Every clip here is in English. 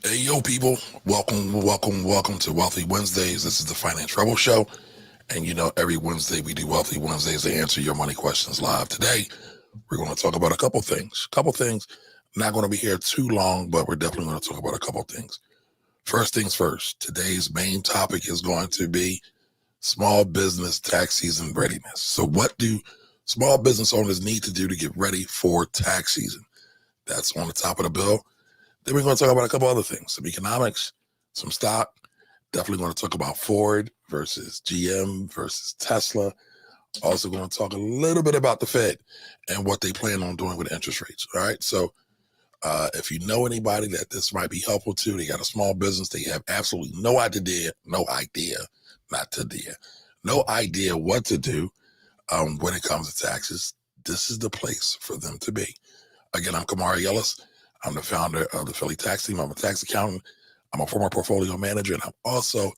Hey, yo, people. Welcome to Wealthy Wednesdays. This is the Finance Rebel Show. And every Wednesday we do Wealthy Wednesdays to answer your money questions live. Today, we're going to talk about a couple things. Not going to be here too long, but we're definitely going to talk about a couple things. First things first, today's main topic is going to be small business tax season readiness. So, what do small business owners need to do to get ready for tax season? That's on the top of the bill. Then we're going to talk about a couple other things, some economics, some stock. Definitely going to talk about Ford versus GM versus Tesla. Also going to talk a little bit about the Fed and what they plan on doing with interest rates. All right. So if you know anybody that this might be helpful to, they got a small business, they have absolutely no idea what to do when it comes to taxes, this is the place for them to be. Again, I'm Kamari Ellis. I'm the founder of the Philly Tax Team. I'm a tax accountant. I'm a former portfolio manager, and I'm also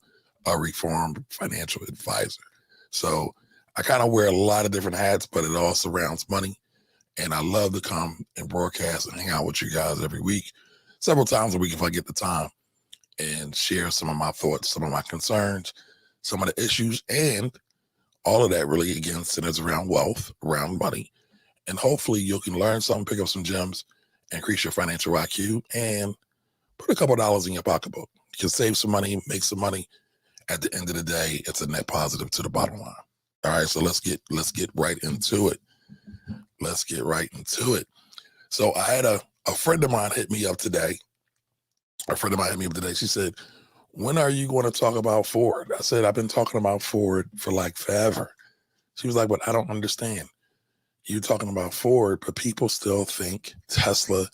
a reformed financial advisor. So I kind of wear a lot of different hats, but it all surrounds money. And I love to come and broadcast and hang out with you guys every week, several times a week if I get the time, and share some of my thoughts, some of my concerns, some of the issues, and all of that really, again, centers around wealth, around money. And hopefully you can learn something, pick up some gems, increase your financial IQ, and put a couple dollars in your pocketbook. You can save some money, make some money. At the end of the day, it's a net positive to the bottom line. All right, so let's get right into it. So I had a friend of mine hit me up today. She said, "When are you going to talk about Ford?" I said, "I've been talking about Ford for like forever." She was like, "But I don't understand. You're talking about Ford, but people still think Tesla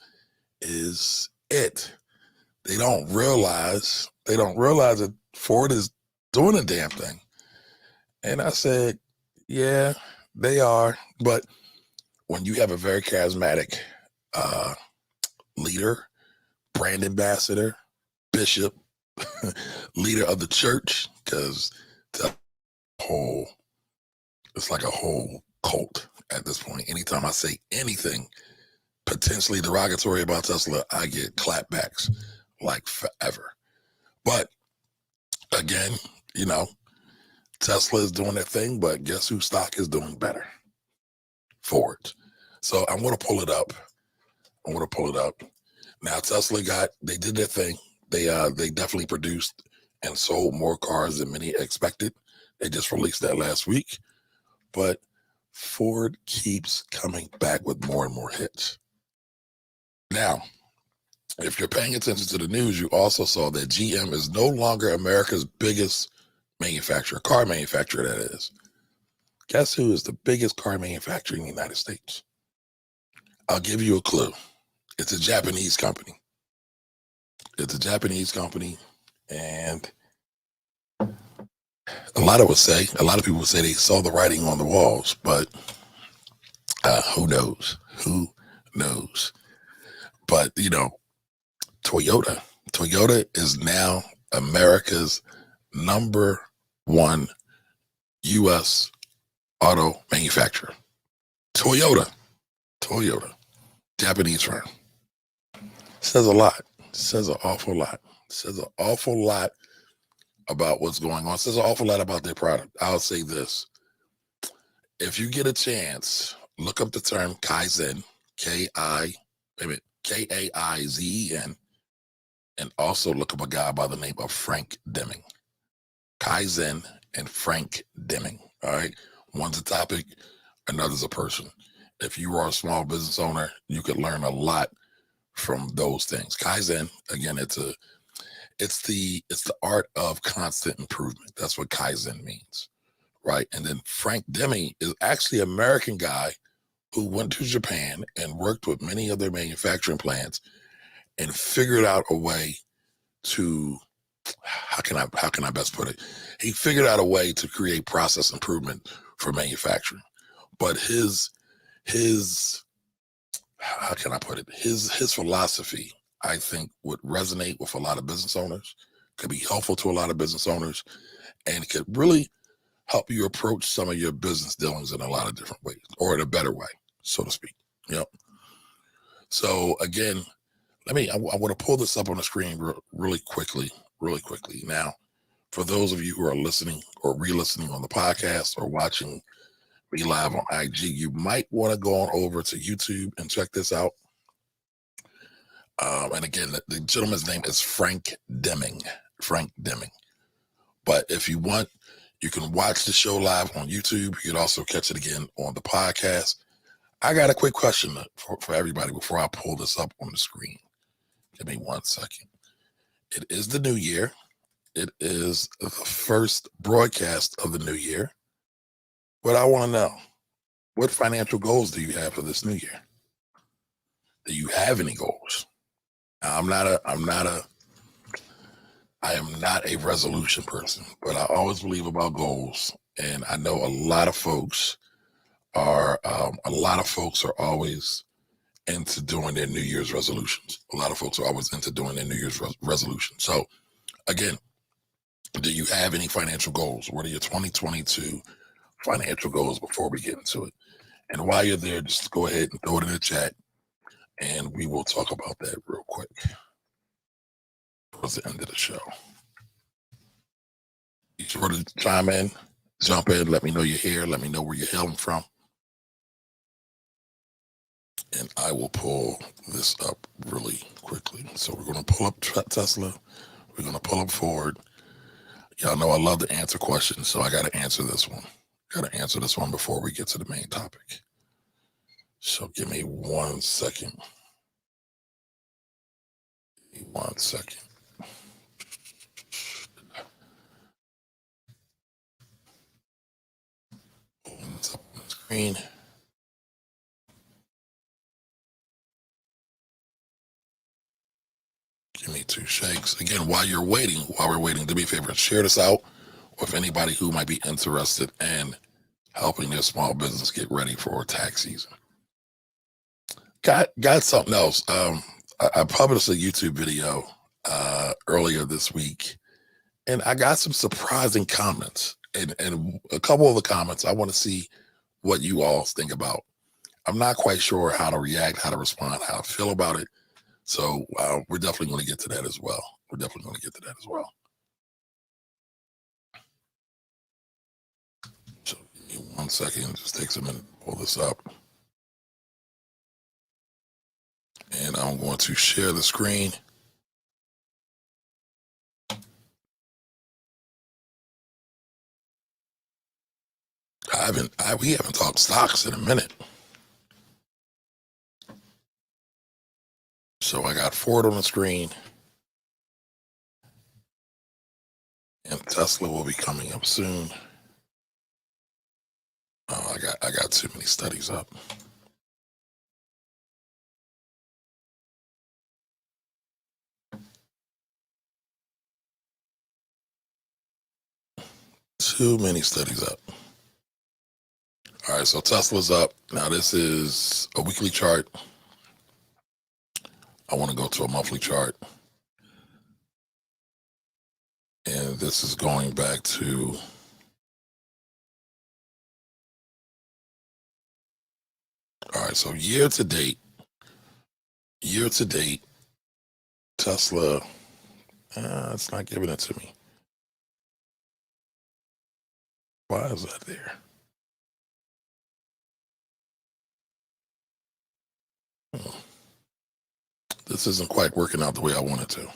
is it. They don't realize that Ford is doing a damn thing." And I said, "Yeah, they are. But when you have a very charismatic leader, brand ambassador, bishop, leader of the church, because it's like a whole cult at this point. Anytime I say anything potentially derogatory about Tesla, I get clapbacks like forever. But again, Tesla is doing their thing, but guess whose stock is doing better? Ford. So I'm going to pull it up. Now Tesla they did their thing. They definitely produced and sold more cars than many expected. They just released that last week. But Ford keeps coming back with more and more hits. Now, if you're paying attention to the news, you also saw that GM is no longer America's biggest car manufacturer, that is. Guess who is the biggest car manufacturer in the United States? I'll give you a clue. It's a Japanese company. And a lot of people say they saw the writing on the walls, but who knows? But, Toyota is now America's number one U.S. auto manufacturer. Toyota, Japanese firm. Says a lot. Says an awful lot about what's going on. Says an awful lot about their product. I'll say this. If you get a chance, look up the term Kaizen, Kaizen, and also look up a guy by the name of Frank Deming. Kaizen and Frank Deming. All right. One's a topic, another's a person. If you are a small business owner, you could learn a lot from those things. Kaizen, again, it's the art of constant improvement. That's what Kaizen means. Right. And then Frank Deming is actually an American guy who went to Japan and worked with many of their manufacturing plants and figured out a way to, how can I best put it? He figured out a way to create process improvement for manufacturing. But his how can I put it? His philosophy, I think, would resonate with a lot of business owners, could be helpful to a lot of business owners, and could really help you approach some of your business dealings in a lot of different ways, or in a better way, so to speak. Yep. So again, I want to pull this up on the screen really quickly, really quickly. Now, for those of you who are listening or re-listening on the podcast or watching me live on IG, you might want to go on over to YouTube and check this out. And again, the gentleman's name is Frank Deming. Frank Deming. But if you want, you can watch the show live on YouTube. You can also catch it again on the podcast. I got a quick question for everybody before I pull this up on the screen. Give me 1 second. It is the new year. It is the first broadcast of the new year. But I want to know, what financial goals do you have for this new year? Do you have any goals? Now, I am not a resolution person, but I always believe about goals. And I know a lot of folks are always into doing their New Year's resolutions. A lot of folks are always into doing their New Year's resolutions. So again, do you have any financial goals? What are your 2022 financial goals before we get into it? And while you're there, just go ahead and throw it in the chat and we will talk about that real quick towards the end of the show. Be sure to chime in, jump in, let me know you're here, let me know where you're hailing from. And I will pull this up really quickly. So we're going to pull up Tesla. We're going to pull up Ford. Y'all know I love to answer questions, so I got to answer this one. Got to answer this one before we get to the main topic. So give me 1 second. Give me 1 second. Pulling this up on the screen. Give me 2 shakes. Again, while we're waiting, do me a favor and share this out with anybody who might be interested in helping their small business get ready for tax season. Got something else. I published a YouTube video earlier this week, and I got some surprising comments. And a couple of the comments, I want to see what you all think about. I'm not quite sure how to react, how to respond, how to feel about it. So we're definitely going to get to that as well. So give me 1 second. Just takes a minute to pull this up. And I'm going to share the screen. We haven't talked stocks in a minute. So I got Ford on the screen, and Tesla will be coming up soon. Oh, I got too many studies up. Too many studies up. All right, so Tesla's up. Now this is a weekly chart. I want to go to a monthly chart. And this is going back to all right, so year to date, Tesla, it's not giving it to me. Why is that there? This isn't quite working out the way I want it to.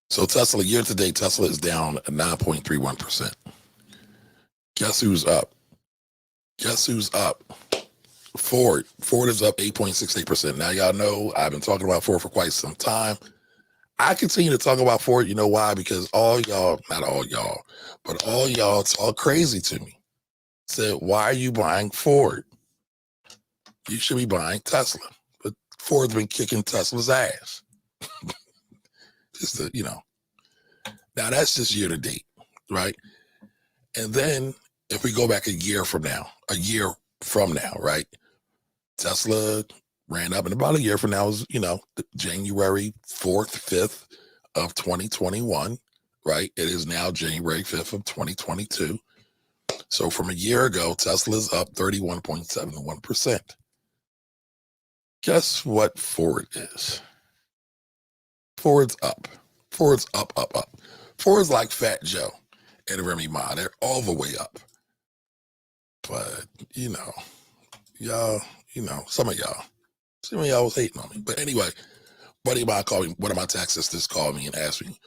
So Tesla, year to date, Tesla is down 9.31%. Guess who's up? Ford. Ford is up 8.68%. Now, y'all know I've been talking about Ford for quite some time. I continue to talk about Ford. You know why? Because not all y'all, but all y'all talk crazy to me. Said, why are you buying Ford? You should be buying Tesla. But Ford's been kicking Tesla's ass. Just to, Now that's just year to date, right? And then if we go back a year from now, right? Tesla ran up, and about a year from now is, January 4th, 5th of 2021, right? It is now January 5th of 2022. So from a year ago, Tesla's up 31.71%. Guess what Ford is? Ford's up. Ford's up, up, up. Ford's like Fat Joe and Remy Ma. They're all the way up. But, y'all, some of y'all was hating on me. But anyway, one of my tax sisters called me and asked me,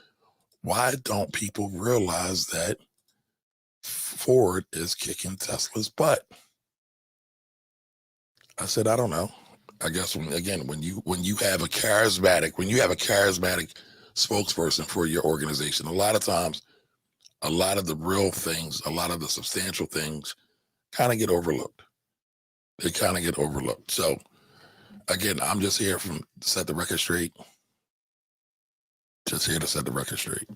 why don't people realize that Ford is kicking Tesla's butt? I said, I don't know. I guess when you have a charismatic spokesperson for your organization, a lot of times, a lot of the real things, a lot of the substantial things kind of get overlooked. They kind of get overlooked. So again, I'm just here to set the record straight. Just here to set the record straight.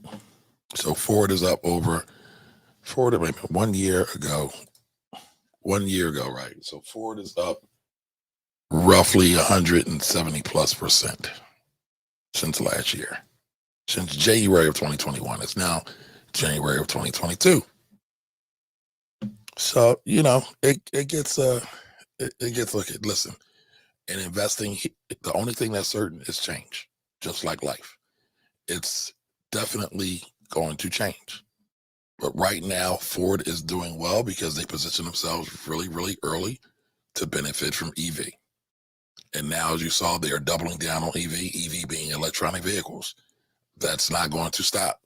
So Ford is up over 1 year ago. 1 year ago, right? So Ford is up roughly 170+% since last year. Since January of 2021. It's now January of 2022. So, it gets look at, listen, in investing, the only thing that's certain is change, just like life. It's definitely going to change. But right now, Ford is doing well because they position themselves really, really early to benefit from EV. And now, as you saw, they are doubling down on EV being electronic vehicles. That's not going to stop.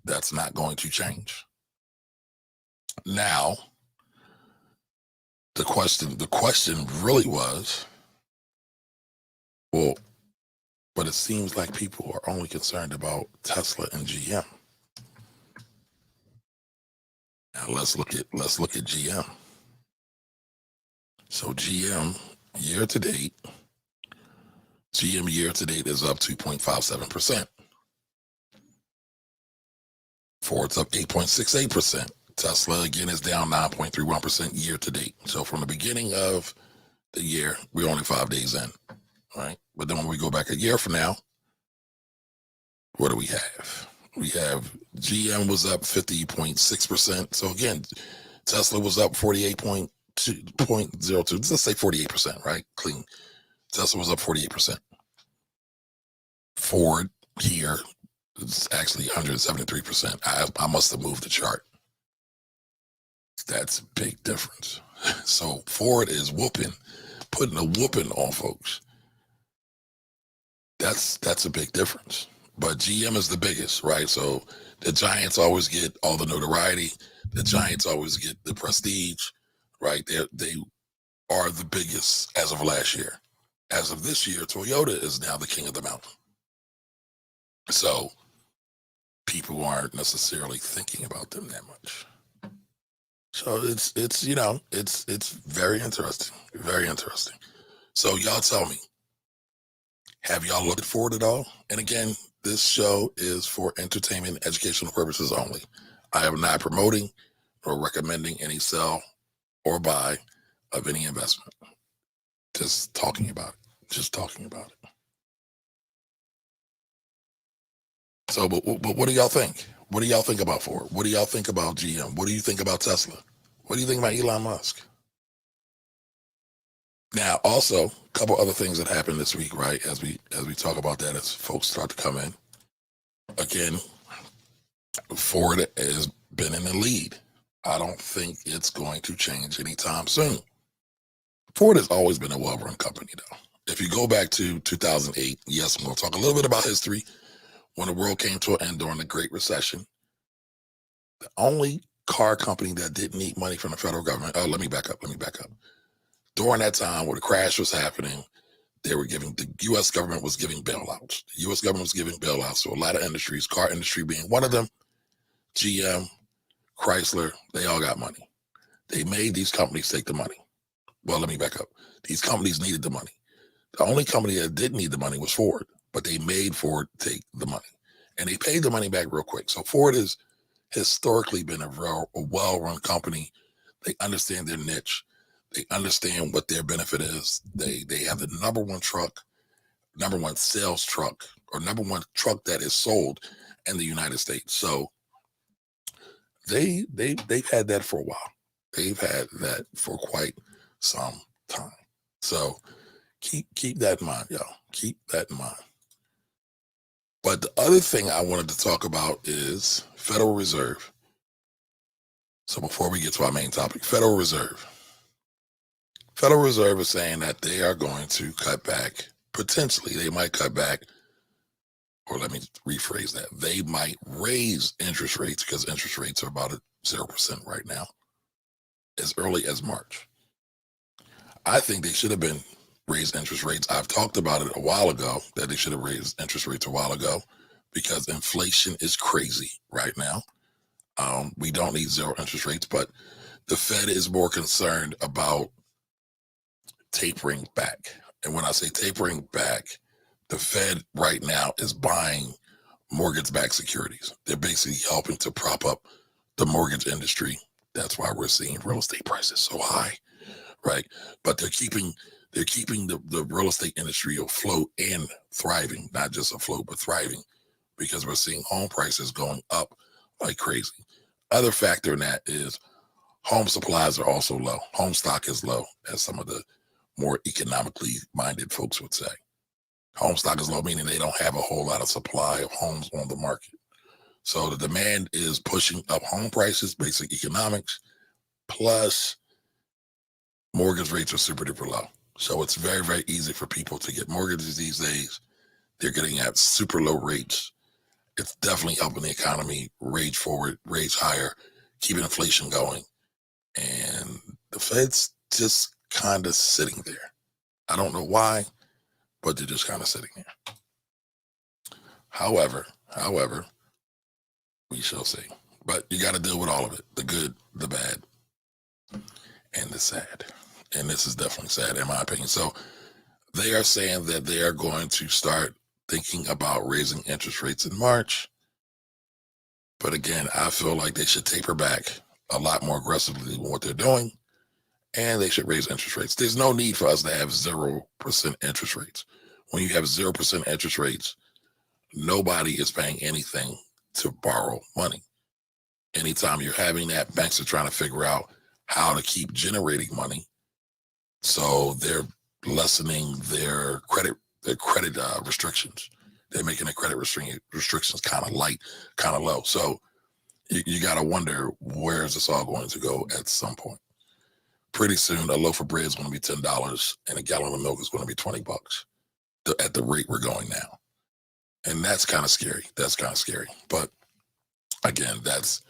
That's not going to change. Now, the question really was, well, but it seems like people are only concerned about Tesla and GM. Now let's look at GM. So GM year to date is up 2.57%. Ford's up 8.68%. Tesla again is down 9.31% year to date. So from the beginning of the year, we're only 5 days in, right? But then when we go back a year from now, what do we have? We have GM was up 50.6%. So again, Tesla was up 48.02. Let's say 48%, right? Clean. Tesla was up 48%. Ford here is actually 173%. I must have moved the chart. That's a big difference. So Ford is putting a whooping on folks. That's a big difference. But GM is the biggest, right? So the giants always get all the notoriety. The giants always get the prestige, right? They are the biggest as of last year. As of this year, Toyota is now the king of the mountain. So people aren't necessarily thinking about them that much. So it's very interesting, very interesting. So y'all tell me, have y'all looked forward at all? And again, this show is for entertainment and educational purposes only. I am not promoting or recommending any sell or buy of any investment. Just talking about it. Just talking about it. So, but what do y'all think? What do y'all think about Ford? What do y'all think about GM? What do you think about Tesla? What do you think about Elon Musk? Now, also, a couple other things that happened this week, right? As we talk about that, as folks start to come in. Again, Ford has been in the lead. I don't think it's going to change anytime soon. Ford has always been a well-run company, though. If you go back to 2008, yes, I'm going to talk a little bit about history. When the world came to an end during the Great Recession, the only car company that didn't need money from the federal government. Oh, let me back up. During that time where the crash was happening, the U.S. government was giving bailouts. The U.S. government was giving bailouts to a lot of industries, car industry being one of them. GM, Chrysler, they all got money. They made these companies take the money. Well, let me back up. These companies needed the money. The only company that didn't need the money was Ford, but they made Ford take the money. And they paid the money back real quick. So Ford has historically been a well-run company. They understand their niche. They understand what their benefit is. They have the number one sales truck, or number one truck that is sold in the United States. So they've had that for a while. They've had that for quite some time. So Keep that in mind, y'all. Keep that in mind. But the other thing I wanted to talk about is Federal Reserve. So before we get to our main topic, Federal Reserve. Federal Reserve is saying that they are going to cut back. Potentially, they might cut back, or let me rephrase that. They might raise interest rates because interest rates are about at 0% right now, as early as March. I think they should have been raised interest rates. I've talked about it a while ago that they should have raised interest rates a while ago because inflation is crazy right now. We don't need zero interest rates, but the Fed is more concerned about tapering back. And when I say tapering back, the Fed right now is buying mortgage-backed securities. They're basically helping to prop up the mortgage industry. That's why we're seeing real estate prices so high, right? But they're keeping the real estate industry afloat and thriving, not just afloat, but thriving, because we're seeing home prices going up like crazy. Other factor in that is home supplies are also low. Home stock is low, as some of the more economically minded folks would say. Home stock is low, meaning they don't have a whole lot of supply of homes on the market. So the demand is pushing up home prices, basic economics, plus mortgage rates are super duper low. So it's very, very easy for people to get mortgages these days. They're getting at super low rates. It's definitely helping the economy rage forward, rage higher, keeping inflation going. And the Fed's just kind of sitting there. I don't know why, but they're just kind of sitting there. However, we shall see. But you got to deal with all of it, the good, the bad, and the sad. And this is definitely sad in my opinion. So they are saying that they are going to start thinking about raising interest rates in March. But again, I feel like they should taper back a lot more aggressively than what they're doing. And they should raise interest rates. There's no need for us to have 0% interest rates. When you have 0% interest rates, nobody is paying anything to borrow money. Anytime you're having that, banks are trying to figure out how to keep generating money. So they're lessening their credit restrictions. They're making the credit restrictions kind of light, kind of low. So you got to wonder, where is this all going to go at some point? Pretty soon, a loaf of bread is going to be $10 and a gallon of milk is going to be $20 at the rate we're going now. And that's kind of scary. But again, that's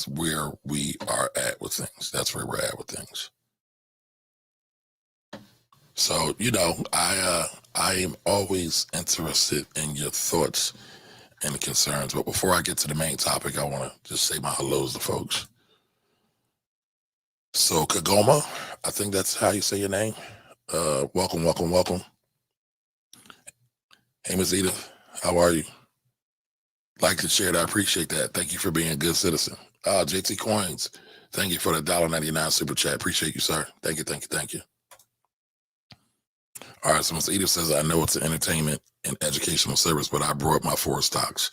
where we are at with things. That's where we're at with things. So, I am always interested in your thoughts and concerns. But before I get to the main topic, I want to just say my hellos to folks. So, Kagoma, I think that's how you say your name. Welcome. Hey, Ms. Edith, how are you? Like and share that. I appreciate that. Thank you for being a good citizen. JT Coins, thank you for the $1.99 super chat. Appreciate you, sir. Thank you. All right, so Ms. Edith says, I know it's an entertainment and educational service, but I brought my 4 stocks.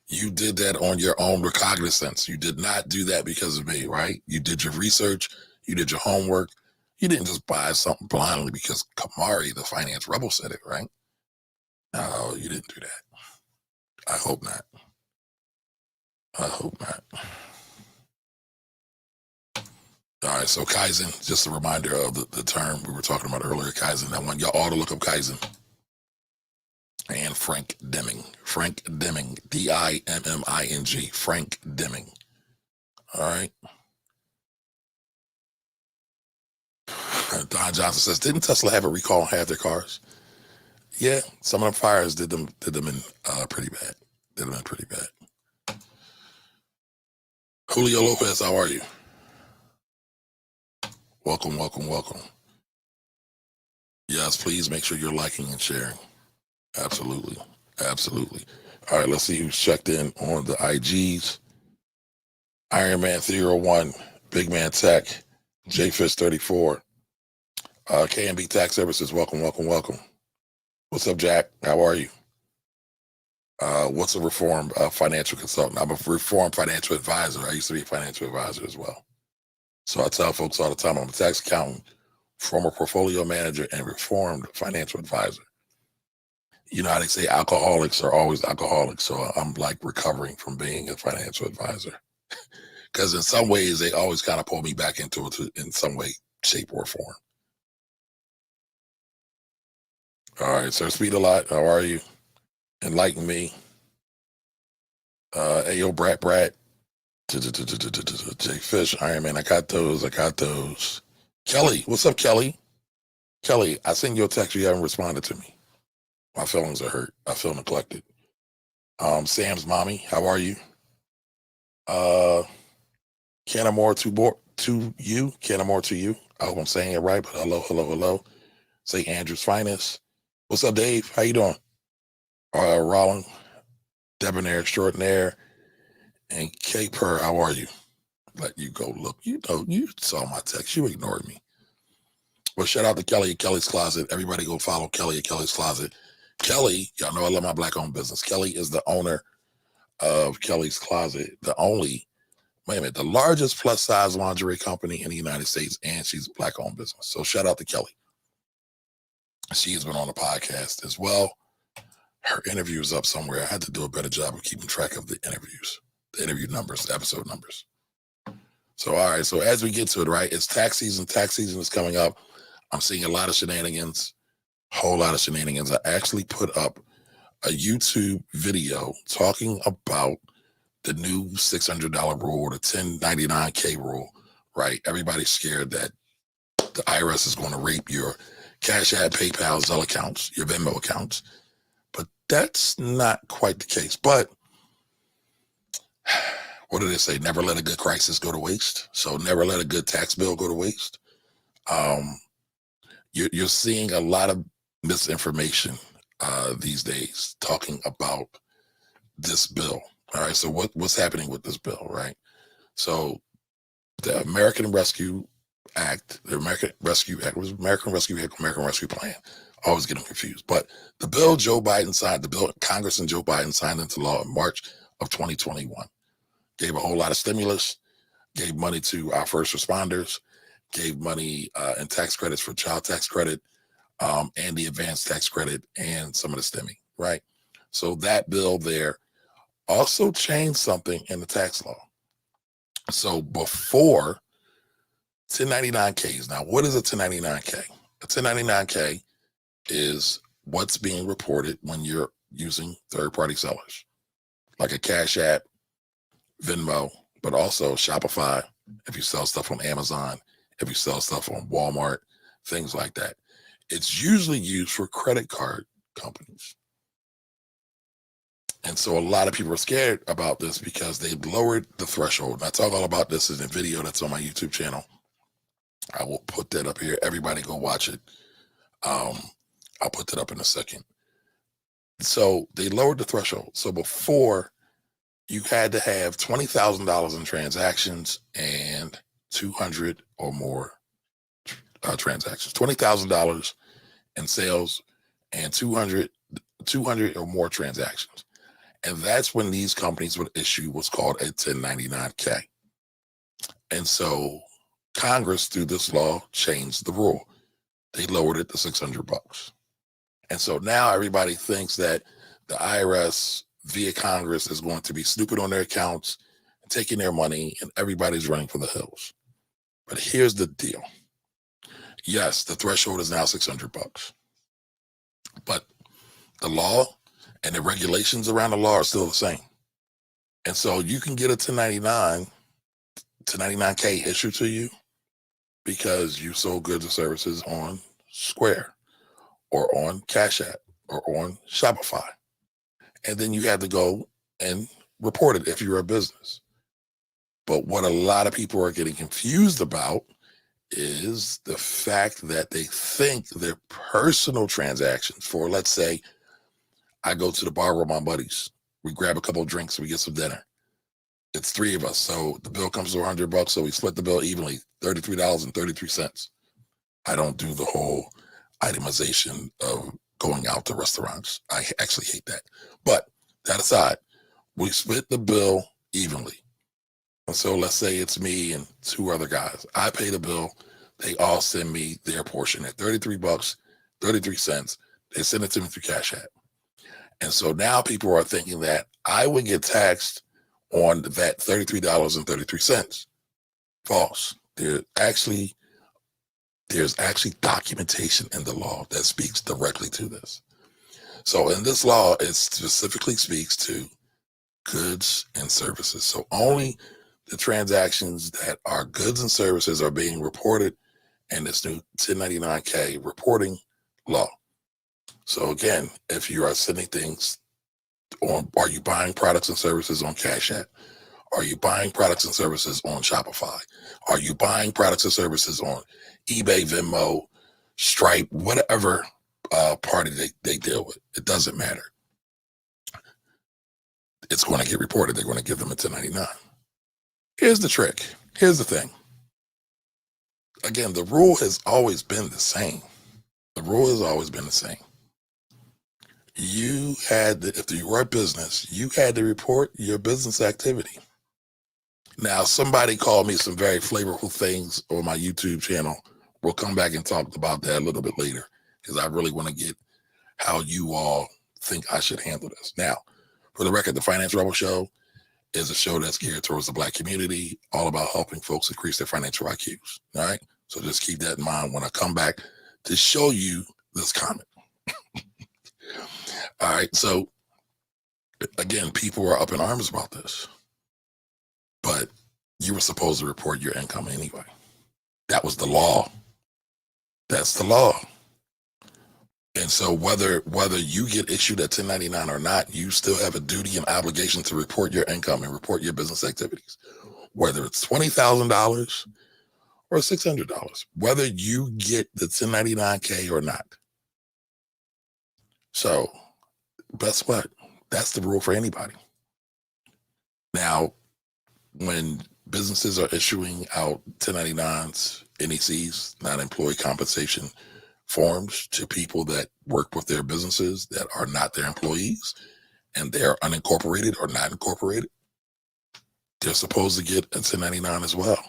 You did that on your own recognizance. You did not do that because of me, right? You did your research. You did your homework. You didn't just buy something blindly because Kamari, the finance rebel, said it, right? No, you didn't do that. I hope not. All right, so Kaizen, just a reminder of the term we were talking about earlier, Kaizen. I want y'all all to look up Kaizen. And Frank Deming, D-I-M-M-I-N-G, Frank Deming. All right. Don Johnson says, didn't Tesla have a recall on half their cars? Yeah, some of them fires did them in pretty bad. Julio Lopez, how are you? Welcome. Yes, please make sure you're liking and sharing. Absolutely. All right, let's see who's checked in on the IGs. Iron Man 301, Big Man Tech, JFish 34, KMB Tax Services, welcome. What's up, Jack? How are you? What's a reformed financial consultant? I'm a reformed financial advisor. I used to be a financial advisor as well. So I tell folks all the time, I'm a tax accountant, former portfolio manager, and reformed financial advisor. You know how they say alcoholics are always alcoholics. So I'm like recovering from being a financial advisor. Because in some ways, they always kind of pull me back into it in some way, shape, or form. All right, Sir Speed a lot. How are you? Enlighten me. Hey, yo, Brat. Jay Fish, Iron Man. I got those. Kelly, what's up, Kelly? Kelly, I sent you a text. You haven't responded to me. My feelings are hurt. I feel neglected. Sam's mommy, how are you? Canamore to you. Canamore to you. I hope I'm saying it right, but hello. St. Andrew's finest. What's up, Dave? How you doing? Rollin, Debonair Extraordinaire, and K Per, how are you? Let you go look. You know, you saw my text. You ignored me. Well, shout out to Kelly at Kelly's Closet. Everybody go follow Kelly at Kelly's Closet. Kelly, y'all know I love my black-owned business. Kelly is the owner of Kelly's Closet, the largest plus-size lingerie company in the United States, and she's a black-owned business. So shout out to Kelly. She has been on the podcast as well. Her interview is up somewhere. I had to do a better job of keeping track of the interviews, the interview numbers, the episode numbers. So, all right. So as we get to it, right, it's tax season. Tax season is coming up. I'm seeing a lot of shenanigans, whole lot of shenanigans. I actually put up a YouTube video talking about the new $600 rule, the 1099K rule, right? Everybody's scared that the IRS is going to rape your Cash App, PayPal, Zelle accounts, your Venmo accounts. But that's not quite the case. But what do they say? Never let a good crisis go to waste. So never let a good tax bill go to waste. You're seeing a lot of misinformation these days talking about this bill. All right. So what's happening with this bill, right? So the American Rescue Act, American Rescue Plan. Always get them confused. But the bill Congress and Joe Biden signed into law in March of 2021. Gave a whole lot of stimulus, gave money to our first responders, gave money and tax credits for child tax credit, and the advanced tax credit, and some of the stemming, right? So that bill there also changed something in the tax law. So before 1099Ks, now what is a 1099K? A 1099K is what's being reported when you're using third-party sellers, like a Cash App, Venmo, but also Shopify, if you sell stuff on Amazon, if you sell stuff on Walmart, things like that. It's usually used for credit card companies. And so a lot of people are scared about this because they lowered the threshold. And I talk all about this in a video that's on my YouTube channel. I will put that up here. Everybody go watch it. I'll put that up in a second. So they lowered the threshold. So before, you had to have $20,000 in transactions and 200 or more transactions. $20,000 in sales and 200 or more transactions. And that's when these companies would issue what's called a 1099K. And so Congress, through this law, changed the rule. They lowered it to $600. And so now everybody thinks that the IRS via Congress is going to be snooping on their accounts, taking their money, and everybody's running for the hills. But here's the deal. Yes, the threshold is now $600. But the law and the regulations around the law are still the same. And so you can get a 1099K issued to you because you sold goods or services on Square or on Cash App or on Shopify. And then you had to go and report it if you're a business. But what a lot of people are getting confused about is the fact that they think their personal transactions for, let's say, I go to the bar with my buddies. We grab a couple of drinks, we get some dinner. It's three of us. So the bill comes to $100. So we split the bill evenly, $33.33. I don't do the whole itemization of going out to restaurants. I actually hate that. But that aside, we split the bill evenly. And so let's say it's me and two other guys. I pay the bill. they all send me their portion at 33 bucks, 33 cents. They send it to me through Cash App. And so now people are thinking that I would get taxed on that $33.33. False. There's actually documentation in the law that speaks directly to this. So in this law, it specifically speaks to goods and services. So only the transactions that are goods and services are being reported in this new 1099-K reporting law. So again, if you are sending things on, are you buying products and services on Cash App? Are you buying products and services on Shopify? Are you buying products and services on eBay, Venmo, Stripe, whatever party they deal with? It doesn't matter. It's going to get reported. They're going to give them a 1099. Here's the trick. Here's the thing. Again, the rule has always been the same. The rule has always been the same. You had to, if you were a business, you had to report your business activity. Now, somebody called me some very flavorful things on my YouTube channel. We'll come back and talk about that a little bit later because I really want to get how you all think I should handle this. Now, for the record, the Financial Rebel Show is a show that's geared towards the Black community, all about helping folks increase their financial IQs. All right. So just keep that in mind when I come back to show you this comment. All right. So again, people are up in arms about this, but you were supposed to report your income anyway. That was the law. That's the law. And so whether you get issued a 1099 or not, you still have a duty and obligation to report your income and report your business activities, whether it's $20,000 or $600, whether you get the 1099-K or not. So guess what? That's the rule for anybody. Now, when businesses are issuing out 1099s, NECs, non-employee compensation forms to people that work with their businesses that are not their employees and they're unincorporated or not incorporated, they're supposed to get a 1099 as well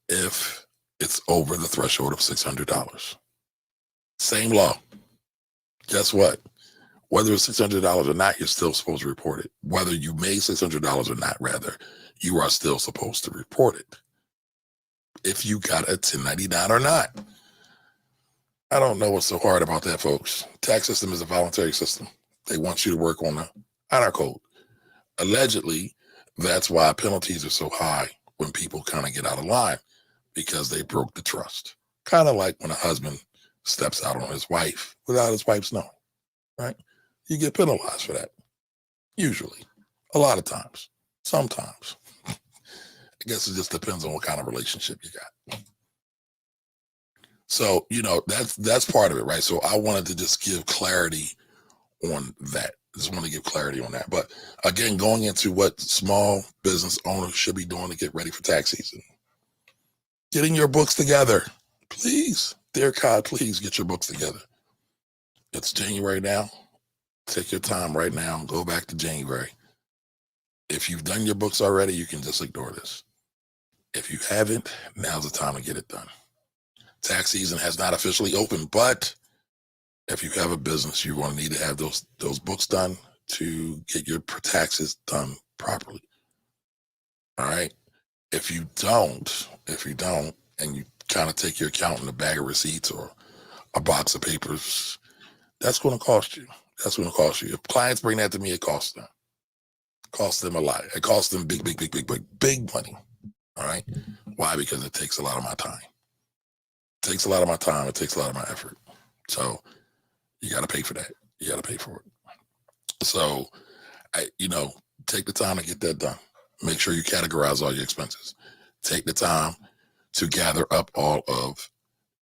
if it's over the threshold of $600. Same law. Guess what? Whether it's $600 or not, you're still supposed to report it. Whether you made $600 or not, rather, you are still supposed to report it. If you got a 1099 or not. I don't know what's so hard about that, folks. Tax system is a voluntary system. They want you to work on the honor code. Allegedly, that's why penalties are so high when people kind of get out of line, because they broke the trust. Kind of like when a husband steps out on his wife without his wife's knowing, right? You get penalized for that. Usually. A lot of times. Sometimes. I guess it just depends on what kind of relationship you got. So, that's part of it, right? So I wanted to just give clarity on that. Just want to give clarity on that. But again, going into what small business owners should be doing to get ready for tax season. Getting your books together. Please, dear God, please get your books together. It's January now. Take your time right now and go back to January. If you've done your books already, you can just ignore this. If you haven't, now's the time to get it done. Tax season has not officially opened, but if you have a business, you're going to need to have those books done to get your taxes done properly. All right. If you don't, and you kind of take your accountant a bag of receipts or a box of papers, that's going to cost you. That's going to cost you. If clients bring that to me, it costs them. It costs them a lot. It costs them big money. All right. Why? Because it takes a lot of my time. It takes a lot of my time. It takes a lot of my effort. So you got to pay for that. You got to pay for it. So, take the time to get that done. Make sure you categorize all your expenses. Take the time to gather up all of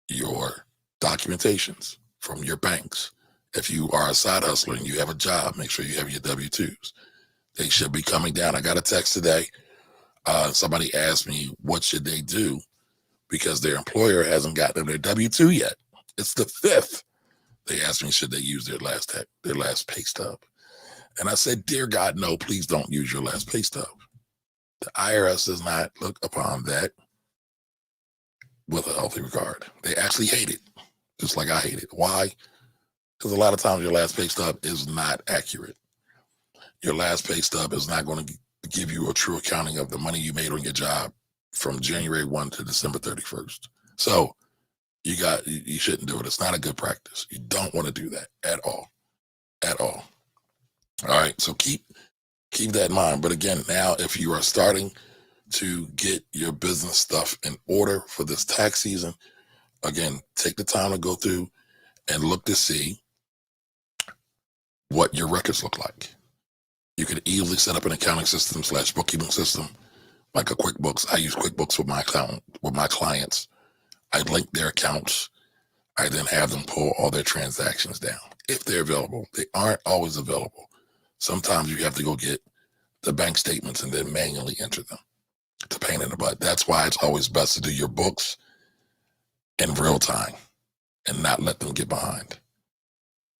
your documentations from your banks. If you are a side hustler and you have a job, make sure you have your W-2s. They should be coming down. I got a text today. Somebody asked me, what should they do? Because their employer hasn't gotten their W-2 yet. It's the 5th. They asked me, should they use their last pay stub? And I said, dear God, no, please don't use your last pay stub. The IRS does not look upon that with a healthy regard. They actually hate it, just like I hate it. Why? Because a lot of times your last pay stub is not accurate. Your last pay stub is not going to give you a true accounting of the money you made on your job from January 1 to December 31st. So you shouldn't do it. It's not a good practice. You don't want to do that at all. At all. All right. So keep that in mind. But again, now if you are starting to get your business stuff in order for this tax season, again, take the time to go through and look to see what your records look like. You could easily set up an accounting system / bookkeeping system like a QuickBooks. I use QuickBooks with my clients. I link their accounts. I then have them pull all their transactions down if they're available. They aren't always available. Sometimes you have to go get the bank statements and then manually enter them. It's a pain in the butt. That's why it's always best to do your books in real time and not let them get behind.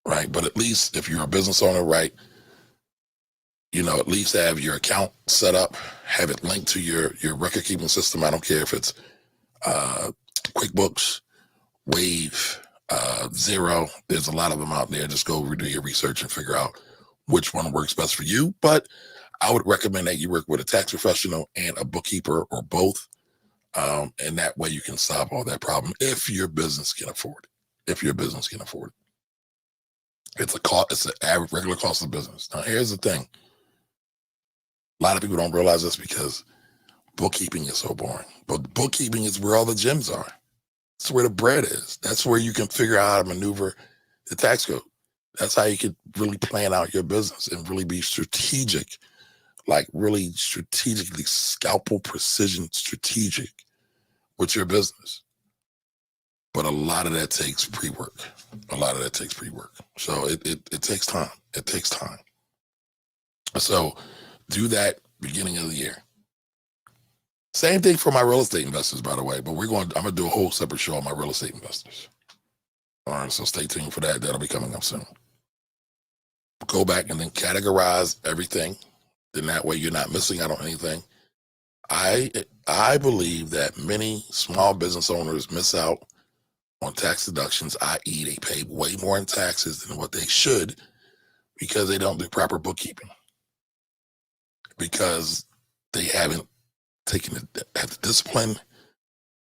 Right? But at least if you're a business owner, right, at least have your account set up, have it linked to your record keeping system. I don't care if it's QuickBooks, Wave, Zero. There's a lot of them out there. Just go do your research and figure out which one works best for you. But I would recommend that you work with a tax professional and a bookkeeper or both. And that way you can solve all that problem if your business can afford it. It's an average regular cost of business. Now, here's the thing. A lot of people don't realize this because bookkeeping is so boring. But bookkeeping is where all the gems are. That's where the bread is. That's where you can figure out how to maneuver the tax code. That's how you can really plan out your business and really be strategic, like really strategically scalpel precision strategic with your business. But a lot of that takes pre-work. So it takes time. It takes time. So do that beginning of the year. Same thing for my real estate investors, by the way, but I'm going to do a whole separate show on my real estate investors. All right, so stay tuned for that. That'll be coming up soon. Go back and then categorize everything. Then that way you're not missing out on anything. I believe that many small business owners miss out on tax deductions, i.e. they pay way more in taxes than what they should because they don't do proper bookkeeping. Because they haven't taken the discipline,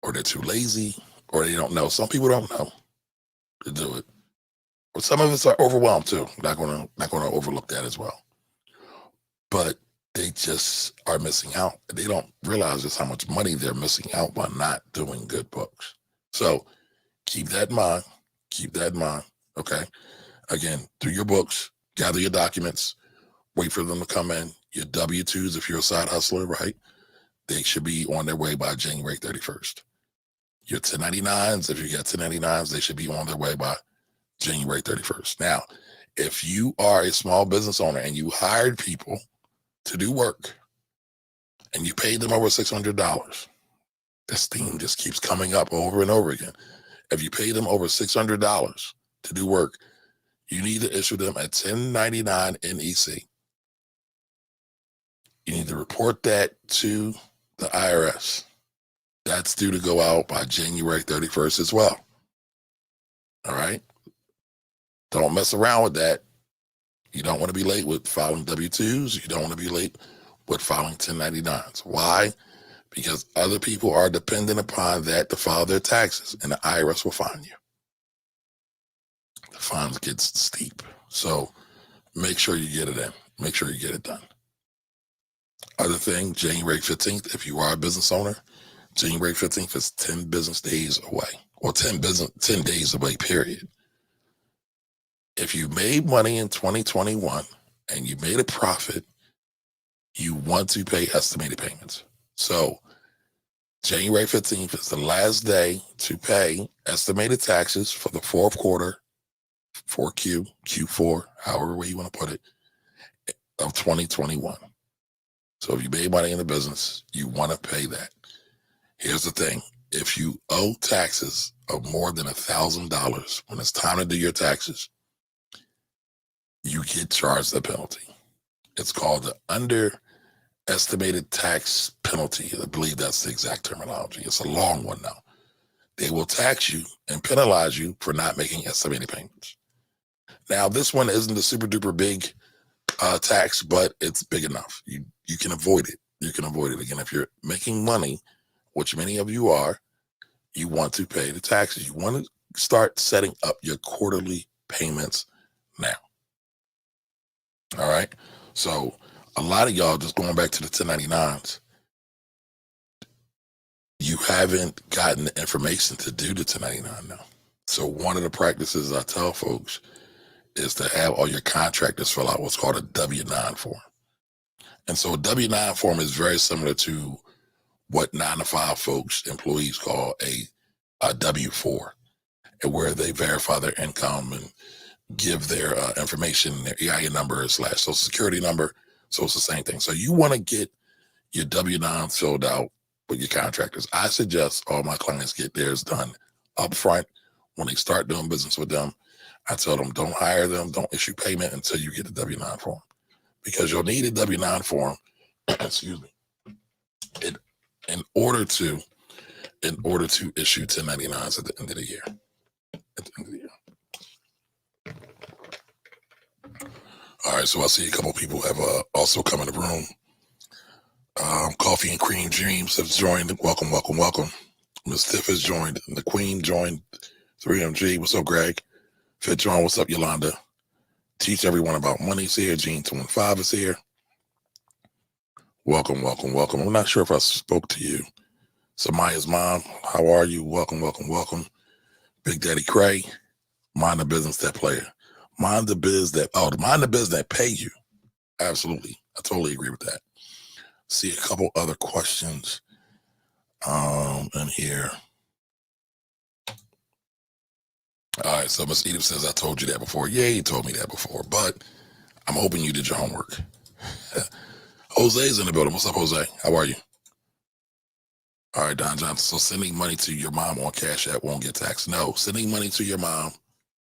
or they're too lazy, or they don't know. Some people don't know to do it. But some of us are overwhelmed too. Not gonna overlook that as well. But they just are missing out. They don't realize just how much money they're missing out by not doing good books. So keep that in mind. Okay. Again, do your books, gather your documents, wait for them to come in. Your W-2s, if you're a side hustler, right? They should be on their way by January 31st. Your 1099s, if you got 1099s, they should be on their way by January 31st. Now, if you are a small business owner and you hired people to do work and you paid them over $600, this theme just keeps coming up over and over again. If you pay them over $600 to do work, you need to issue them a 1099 NEC. You need to report that to the IRS. That's due to go out by January 31st as well. All right? Don't mess around with that. You don't want to be late with filing W-2s. You don't want to be late with filing 1099s. Why? Because other people are dependent upon that to file their taxes, and the IRS will fine you. The fines get steep. So make sure you get it in. Make sure you get it done. Other thing, January 15th, if you are a business owner, January 15th is 10 business days away, or 10 days away, period. If you made money in 2021 and you made a profit, you want to pay estimated payments. So January 15th is the last day to pay estimated taxes for the fourth quarter, 4Q, Q4, however way you want to put it, of 2021. So if you made money in the business, you want to pay that. Here's the thing. If you owe taxes of more than $1,000 when it's time to do your taxes, you get charged a penalty. It's called the underestimated tax penalty. I believe that's the exact terminology. It's a long one now. they will tax you and penalize you for not making estimated payments. Now, this one isn't a super duper big tax, but it's big enough. You can avoid it. You can avoid it. Again, if you're making money, which many of you are, you want to pay the taxes. You want to start setting up your quarterly payments now. All right. So a lot of y'all, just going back to the 1099s, you haven't gotten the information to do the 1099 now. So one of the practices I tell folks is to have all your contractors fill out what's called a W-9 form. And so a W-9 form is very similar to what 9-to-5 folks, employees call a W-4, and where they verify their income and give their information, their EIN number / social security number. So it's the same thing. So you want to get your W-9 filled out with your contractors. I suggest all my clients get theirs done up front when they start doing business with them. I tell them, don't hire them, don't issue payment until you get the W-9 form, because you'll need a W-9 form, excuse me, in order to issue 1099s at the end of the year. At the end of the year. All right, so I see a couple people have also come in the room. Coffee and Cream Dreams have joined. Welcome, welcome, welcome. Miss Tiff has joined. And the Queen joined. 3MG, what's up, Greg? Fit John, what's up, Yolanda? Teach everyone about money's here. Gene 25 is here. Welcome, welcome, welcome. I'm not sure if I spoke to you. Samaya's mom, how are you? Welcome, welcome, welcome. Big Daddy Cray, mind the business that player. Mind the biz that pay you. Absolutely. I totally agree with that. See a couple other questions in here. All right, so Miss Edith says, I told you that before. Yeah, you told me that before, but I'm hoping you did your homework. Jose's in the building. What's up, Jose? How are you? All right, Don Johnson. So sending money to your mom on Cash App won't get taxed. No, sending money to your mom,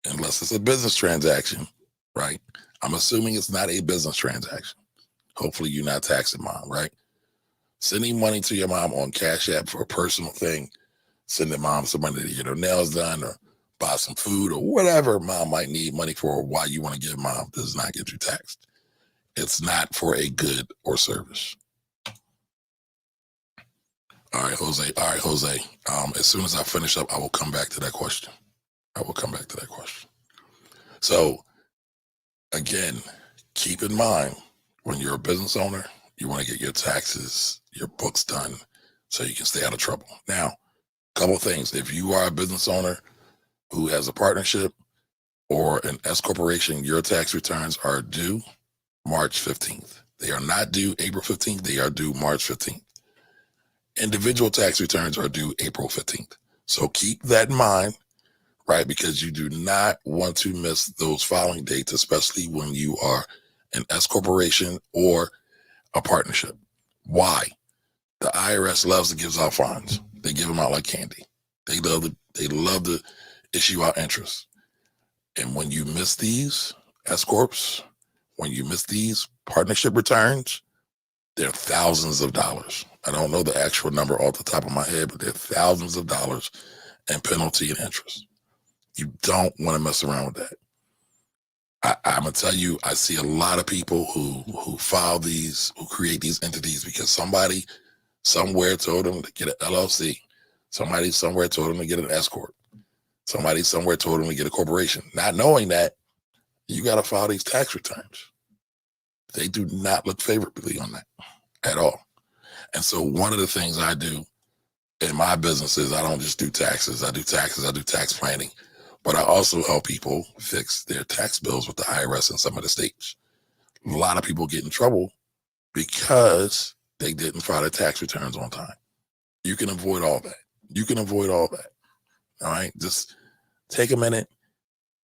unless it's a business transaction, right? I'm assuming it's not a business transaction. Hopefully you're not taxing mom, right? Sending money to your mom on Cash App for a personal thing, sending mom some money to get her nails done or buy some food or whatever mom might need money for, or why you want to give mom, does not get you taxed. It's not for a good or service. All right, Jose. All right, Jose. As soon as I finish up, I will come back to that question. So, again, keep in mind, when you're a business owner, you want to get your taxes, your books done so you can stay out of trouble. Now, a couple of things. If you are a business owner who has a partnership or an S corporation, your tax returns are due March 15th. They are not due April 15th. They are due March 15th. Individual tax returns are due April 15th. So keep that in mind, right? Because you do not want to miss those filing dates, especially when you are an S corporation or a partnership. Why? The IRS loves to give out fines. They give them out like candy. They love to issue out interest. And when you miss these S corps, when you miss these partnership returns, they're thousands of dollars. I don't know the actual number off the top of my head, but they're thousands of dollars in penalty and interest. You don't want to mess around with that. I'm gonna tell you, I see a lot of people who file these, who create these entities because somebody somewhere told them to get an LLC. Somebody somewhere told them to get an S corp. Somebody somewhere told them to get a corporation. Not knowing that you got to file these tax returns. They do not look favorably on that at all. And so one of the things I do in my business is I don't just do taxes. I do tax planning, but I also help people fix their tax bills with the IRS in some of the states. A lot of people get in trouble because they didn't file their tax returns on time. You can avoid all that. All right. Just take a minute,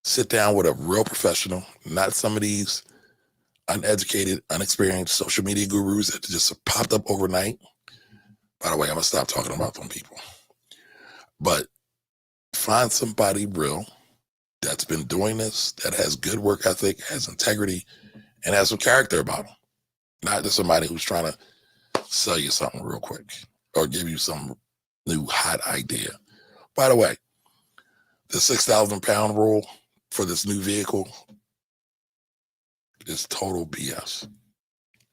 sit down with a real professional, not some of these uneducated, unexperienced social media gurus that just popped up overnight. By the way, I'm going to stop talking about them people. But find somebody real that's been doing this, that has good work ethic, has integrity, and has some character about them. Not just somebody who's trying to sell you something real quick or give you some new hot idea. By the way, the 6,000 pound rule for this new vehicle is total BS.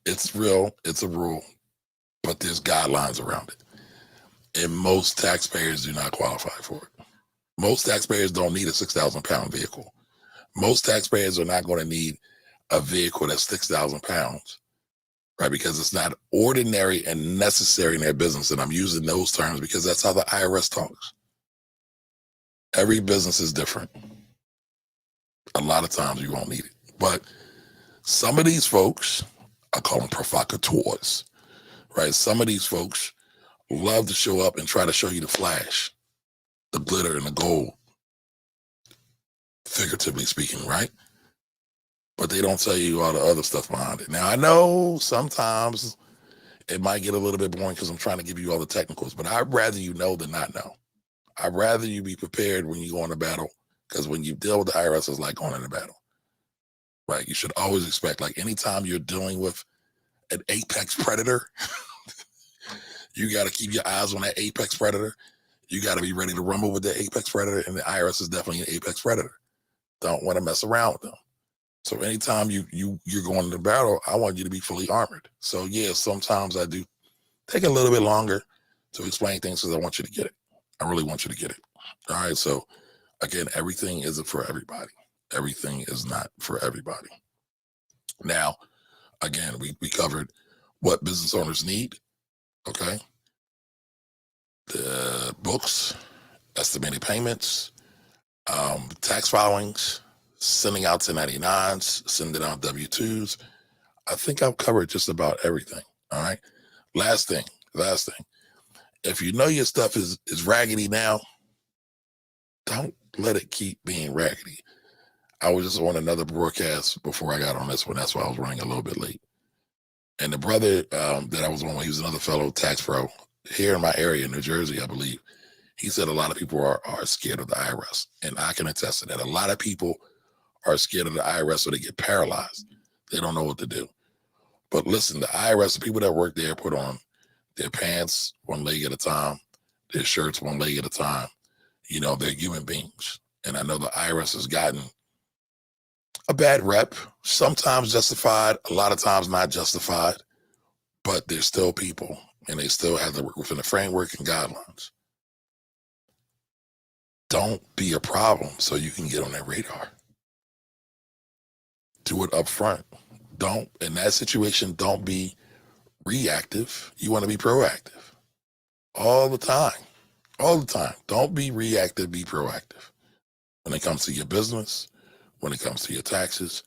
It's real, it's a rule, but there's guidelines around it. And most taxpayers do not qualify for it. Most taxpayers don't need a 6,000 pound vehicle. Most taxpayers are not going to need a vehicle that's 6,000 pounds, right? Because it's not ordinary and necessary in their business. And I'm using those terms because that's how the IRS talks. Every business is different. A lot of times you won't need it. But some of these folks, I call them provocateurs, right? Some of these folks love to show up and try to show you the flash, the glitter and the gold, figuratively speaking, right? But they don't tell you all the other stuff behind it. Now, I know sometimes it might get a little bit boring because I'm trying to give you all the technicals, but I'd rather you know than not know. I'd rather you be prepared when you go into battle, because when you deal with the IRS, it's like going into battle, right? You should always expect, like anytime you're dealing with an apex predator, you got to keep your eyes on that apex predator. You got to be ready to rumble with the apex predator, and the IRS is definitely an apex predator. Don't want to mess around with them. So anytime you're going into battle, I want you to be fully armored. So yeah, sometimes I do take a little bit longer to explain things because I want you to get it. I really want you to get it. All right. So again, everything isn't for everybody. Everything is not for everybody. Now, again, we covered what business owners need. Okay. The books, estimated payments, tax filings, sending out 1099s, sending out W-2s. I think I've covered just about everything. All right. Last thing. If you know your stuff is raggedy now, don't let it keep being raggedy. I was just on another broadcast before I got on this one. That's why I was running a little bit late. And the brother that I was on, he was another fellow tax pro here in my area, New Jersey, I believe. He said a lot of people are scared of the IRS. And I can attest to that. A lot of people are scared of the IRS, so they get paralyzed. They don't know what to do. But listen, the IRS, the people that work there put on their pants one leg at a time, their shirts one leg at a time. You know, they're human beings. And I know the IRS has gotten a bad rep, sometimes justified, a lot of times not justified, but they're still people and they still have to work within the framework and guidelines. Don't be a problem so you can get on their radar. Do it up front. Don't, in that situation, don't be reactive. You want to be proactive all the time. All the time. Don't be reactive, be proactive when it comes to your business, when it comes to your taxes,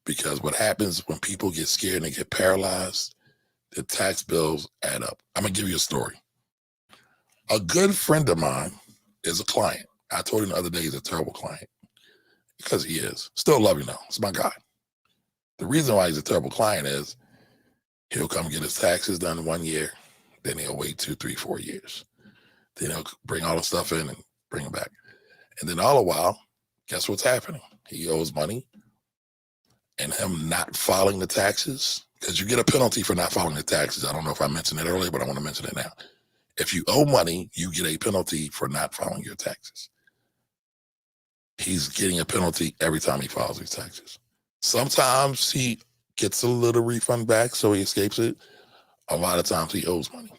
because what happens when people get scared and they get paralyzed, the tax bills add up. I'm going to give you a story. A good friend of mine is a client. I told him the other day he's a terrible client because he is. Still love him though. It's my guy. The reason why he's a terrible client is he'll come get his taxes done 1 year, then he'll wait 2, 3, 4 years. Then he'll bring all the stuff in and bring it back. And then all the while, guess what's happening? He owes money, and him not filing the taxes, because you get a penalty for not filing the taxes. I don't know if I mentioned it earlier, but I want to mention it now. If you owe money, you get a penalty for not filing your taxes. He's getting a penalty every time he files his taxes. Sometimes he gets a little refund back, so he escapes it. A lot of times he owes money.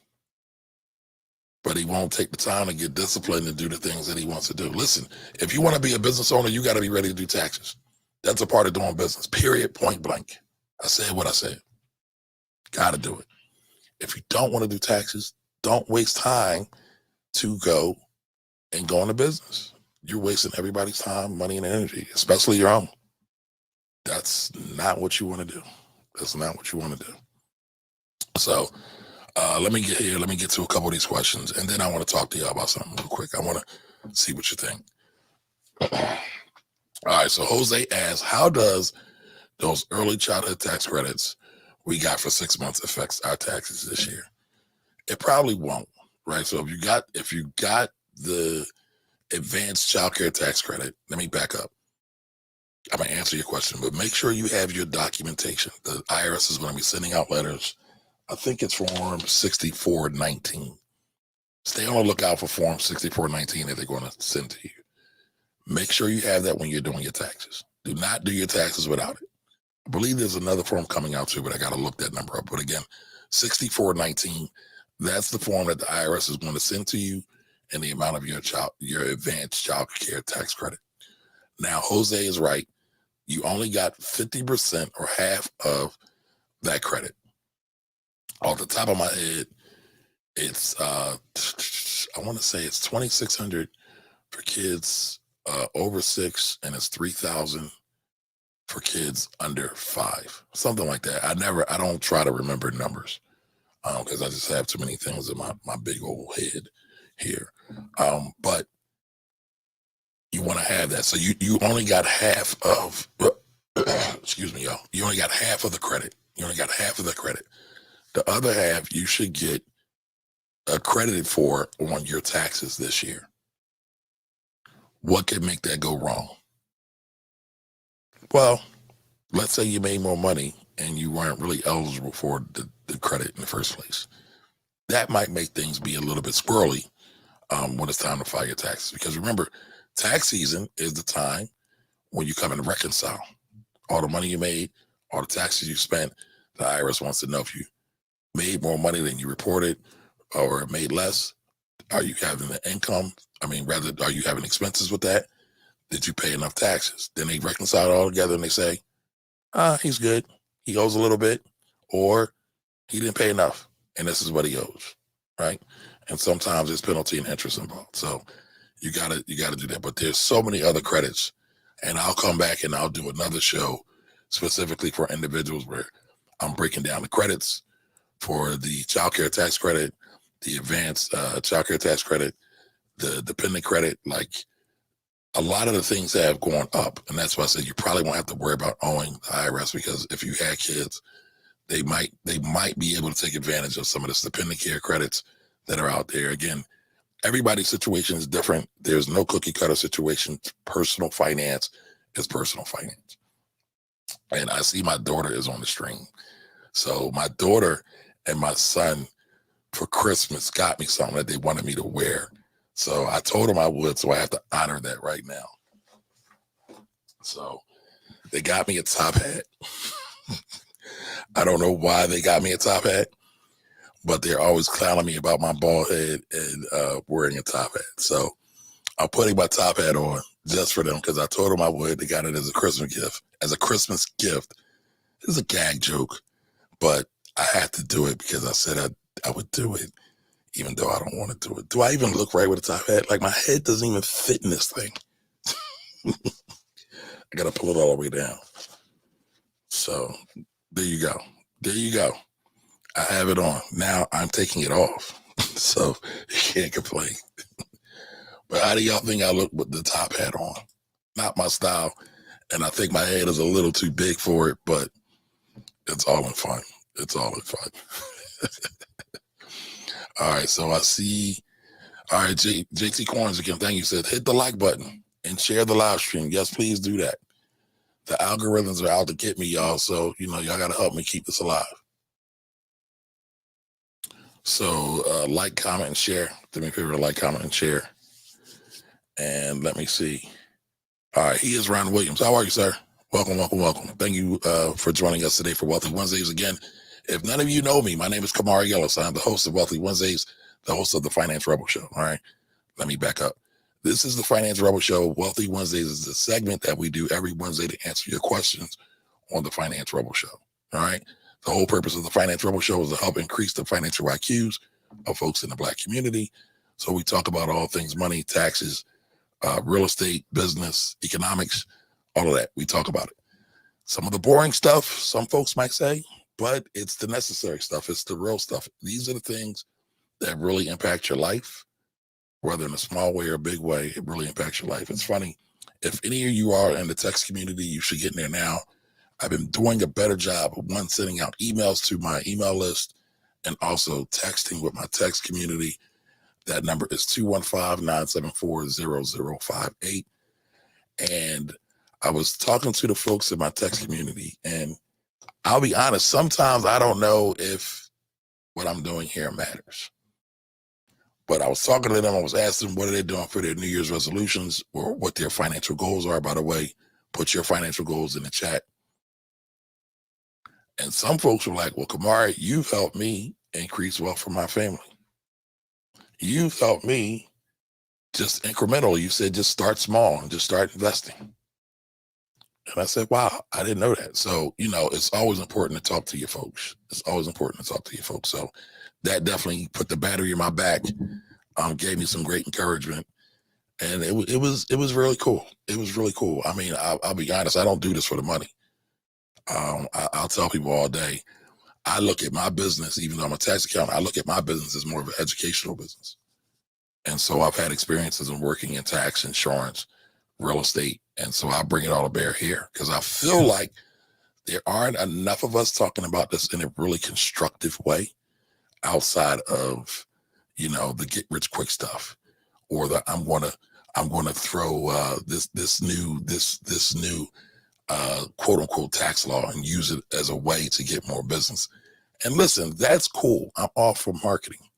But he won't take the time to get disciplined and do the things that he wants to do. Listen, if you want to be a business owner, you got to be ready to do taxes. That's a part of doing business, period, point blank. I said what I said. Got to do it. If you don't want to do taxes, don't waste time to go and go into business. You're wasting everybody's time, money, and energy, especially your own. That's not what you want to do. That's not what you want to do. So let me get here. Let me get to a couple of these questions, and then I want to talk to you about something real quick. I want to see what you think. All right. So Jose asks, how does those early childhood tax credits we got for 6 months affects our taxes this year? It probably won't, right? So if you got the advanced child care tax credit, let me back up. I'm going to answer your question, but make sure you have your documentation. The IRS is going to be sending out letters. I think it's form 6419. Stay on the lookout for Form 6419 that they're going to send to you. Make sure you have that when you're doing your taxes. Do not do your taxes without it. I believe there's another form coming out too, but I got to look that number up. But again, 6419, that's the form that the IRS is going to send to you and the amount of your advanced child care tax credit. Now, Jose is right. You only got 50% or half of that credit. Off the top of my head, it's I want to say it's 2,600 for kids over 6, and it's 3,000 for kids under 5, something like that. I don't try to remember numbers because I just have too many things in my big old head here. But you want to have that, so you only got half of. Excuse me, y'all. You only got half of the credit. You only got half of the credit. The other half you should get accredited for on your taxes this year. What could make that go wrong? Well, let's say you made more money and you weren't really eligible for the credit in the first place. That might make things be a little bit squirrely when it's time to file your taxes. Because remember, tax season is the time when you come and reconcile all the money you made, all the taxes you spent. The IRS wants to know if you made more money than you reported or made less. Are you having the income? I mean, rather, are you having expenses with that? Did you pay enough taxes? Then they reconcile it all together and they say, he's good. He owes a little bit, or he didn't pay enough, and this is what he owes, right? And sometimes there's penalty and interest involved. So you gotta do that. But there's so many other credits, and I'll come back and I'll do another show specifically for individuals where I'm breaking down the credits for the child care tax credit, the advanced child care tax credit, the dependent credit. Like, a lot of the things have gone up, and that's why I said you probably won't have to worry about owing the IRS, because if you had kids, they might be able to take advantage of some of the dependent care credits that are out there. Again, everybody's situation is different. There's no cookie cutter situation. Personal finance is personal finance. And I see my daughter is on the stream. So my daughter and my son for Christmas got me something that they wanted me to wear. So I told them I would, so I have to honor that right now. So they got me a top hat. I don't know why they got me a top hat, but they're always clowning me about my bald head and wearing a top hat. So I'm putting my top hat on just for them because I told them I would. They got it as a Christmas gift. It's a gag joke, but I had to do it because I said I would do it, even though I don't want to do it. Do I even look right with a top hat? Like, my head doesn't even fit in this thing. I got to pull it all the way down. So there you go. There you go. I have it on. Now I'm taking it off. So you can't complain. But how do y'all think I look with the top hat on? Not my style. And I think my head is a little too big for it, but it's all in fun. It's all in fun. All right, so I see. All right, JT Corns again. Thank you. Said hit the like button and share the live stream. Yes, please do that. The algorithms are out to get me, y'all. So y'all got to help me keep this alive. So like, comment, and share. Do me a favor to like, comment, and share. And let me see. All right, he is Ron Williams. How are you, sir? Welcome, welcome, welcome. Thank you for joining us today for Wealthy Wednesdays. Again, if none of you know me, my name is Kamari Ellis. I'm the host of Wealthy Wednesdays, the host of the Finance Rebel Show. All right, let me back up. This is the Finance Rebel Show. Wealthy Wednesdays is the segment that we do every Wednesday to answer your questions on the Finance Rebel Show. All right, the whole purpose of the Finance Rebel Show is to help increase the financial IQs of folks in the Black community. So we talk about all things money, taxes, real estate, business, economics, all of that. We talk about it. Some of the boring stuff, some folks might say, but it's the necessary stuff. It's the real stuff. These are the things that really impact your life, whether in a small way or a big way. It really impacts your life. It's funny. If any of you are in the text community, you should get in there now. I've been doing a better job of sending out emails to my email list and also texting with my text community. That number is 215-974-0058. And I was talking to the folks in my text community, and I'll be honest, sometimes I don't know if what I'm doing here matters. But I was talking to them. I was asking them what are they doing for their New Year's resolutions or what their financial goals are. By the way, put your financial goals in the chat. And some folks were like, well, Kamari, you've helped me increase wealth for my family. You've helped me just incrementally. You said just start small and just start investing. And I said, wow, I didn't know that. So, it's always important to talk to your folks. It's always important to talk to your folks. So that definitely put the battery in my back, gave me some great encouragement. And it was really cool. It was really cool. I mean, I'll be honest, I don't do this for the money. I'll tell people all day, I look at my business, even though I'm a tax accountant, I look at my business as more of an educational business. And so I've had experiences in working in tax, insurance, real estate. And so I bring it all to bear here because I feel like there aren't enough of us talking about this in a really constructive way outside of, the get rich quick stuff or the I'm gonna throw this new quote unquote tax law and use it as a way to get more business. And listen, that's cool. I'm all for marketing,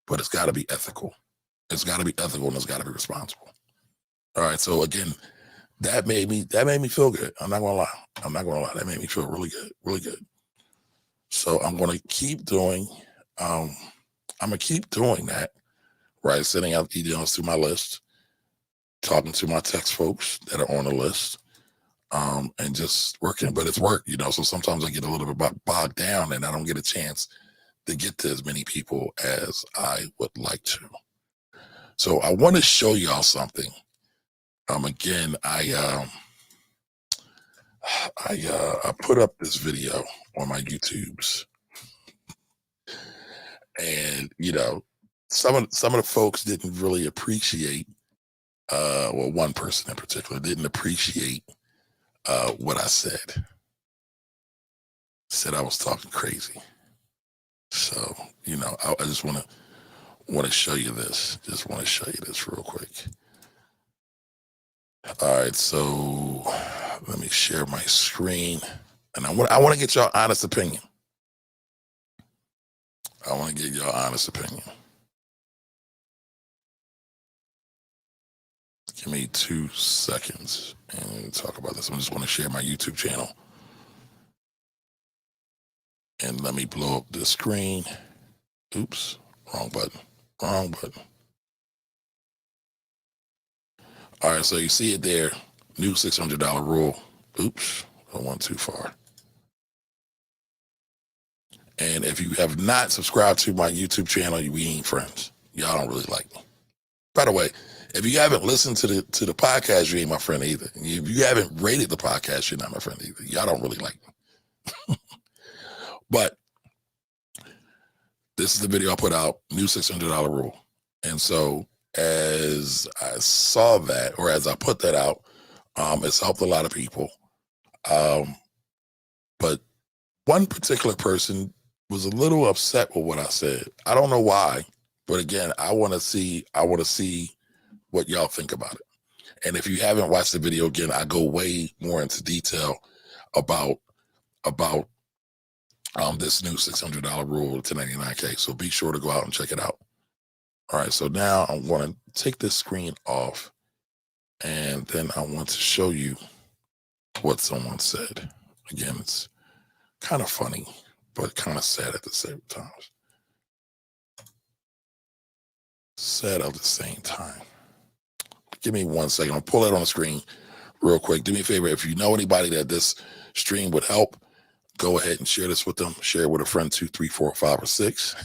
but it's got to be ethical. It's got to be ethical and it's got to be responsible. All right. So again, that made me feel good. I'm not gonna lie. That made me feel really good, really good. So I'm gonna keep doing. I'm gonna keep doing that. Right, sending out emails to my list, talking to my text folks that are on the list, and just working. But it's work, So sometimes I get a little bit bogged down, and I don't get a chance to get to as many people as I would like to. So I want to show y'all something. Again, I put up this video on my YouTubes, and some of the folks didn't really appreciate. Well, one person in particular didn't appreciate what I said. Said I was talking crazy. So I just want to show you this. Just want to show you this real quick. All right, so let me share my screen, and I want to get y'all honest opinion. I want to get y'all honest opinion. Give me 2 seconds and talk about this. I just want to share my YouTube channel, and let me blow up the screen. Oops, wrong button. Wrong button. All right, so you see it there. New $600 rule. Oops, I went too far. And if you have not subscribed to my YouTube channel, we ain't friends. Y'all don't really like me. By the way, if you haven't listened to the podcast, you ain't my friend either. If you haven't rated the podcast, you're not my friend either. Y'all don't really like me. But this is the video I put out, new $600 rule. And so as I saw that, or as I put that out, it's helped a lot of people. But one particular person was a little upset with what I said. I don't know why, but again, I want to see what y'all think about it. And if you haven't watched the video, again, I go way more into detail about this new $600 rule, 1099K. So be sure to go out and check it out. All right, so now I want to take this screen off, and then I want to show you what someone said. Again, it's kind of funny, but kind of sad at the same time. Sad at the same time. Give me 1 second. I'll pull it on the screen real quick. Do me a favor. If you know anybody that this stream would help, go ahead and share this with them. Share it with a friend, 2, 3, 4, 5, or 6.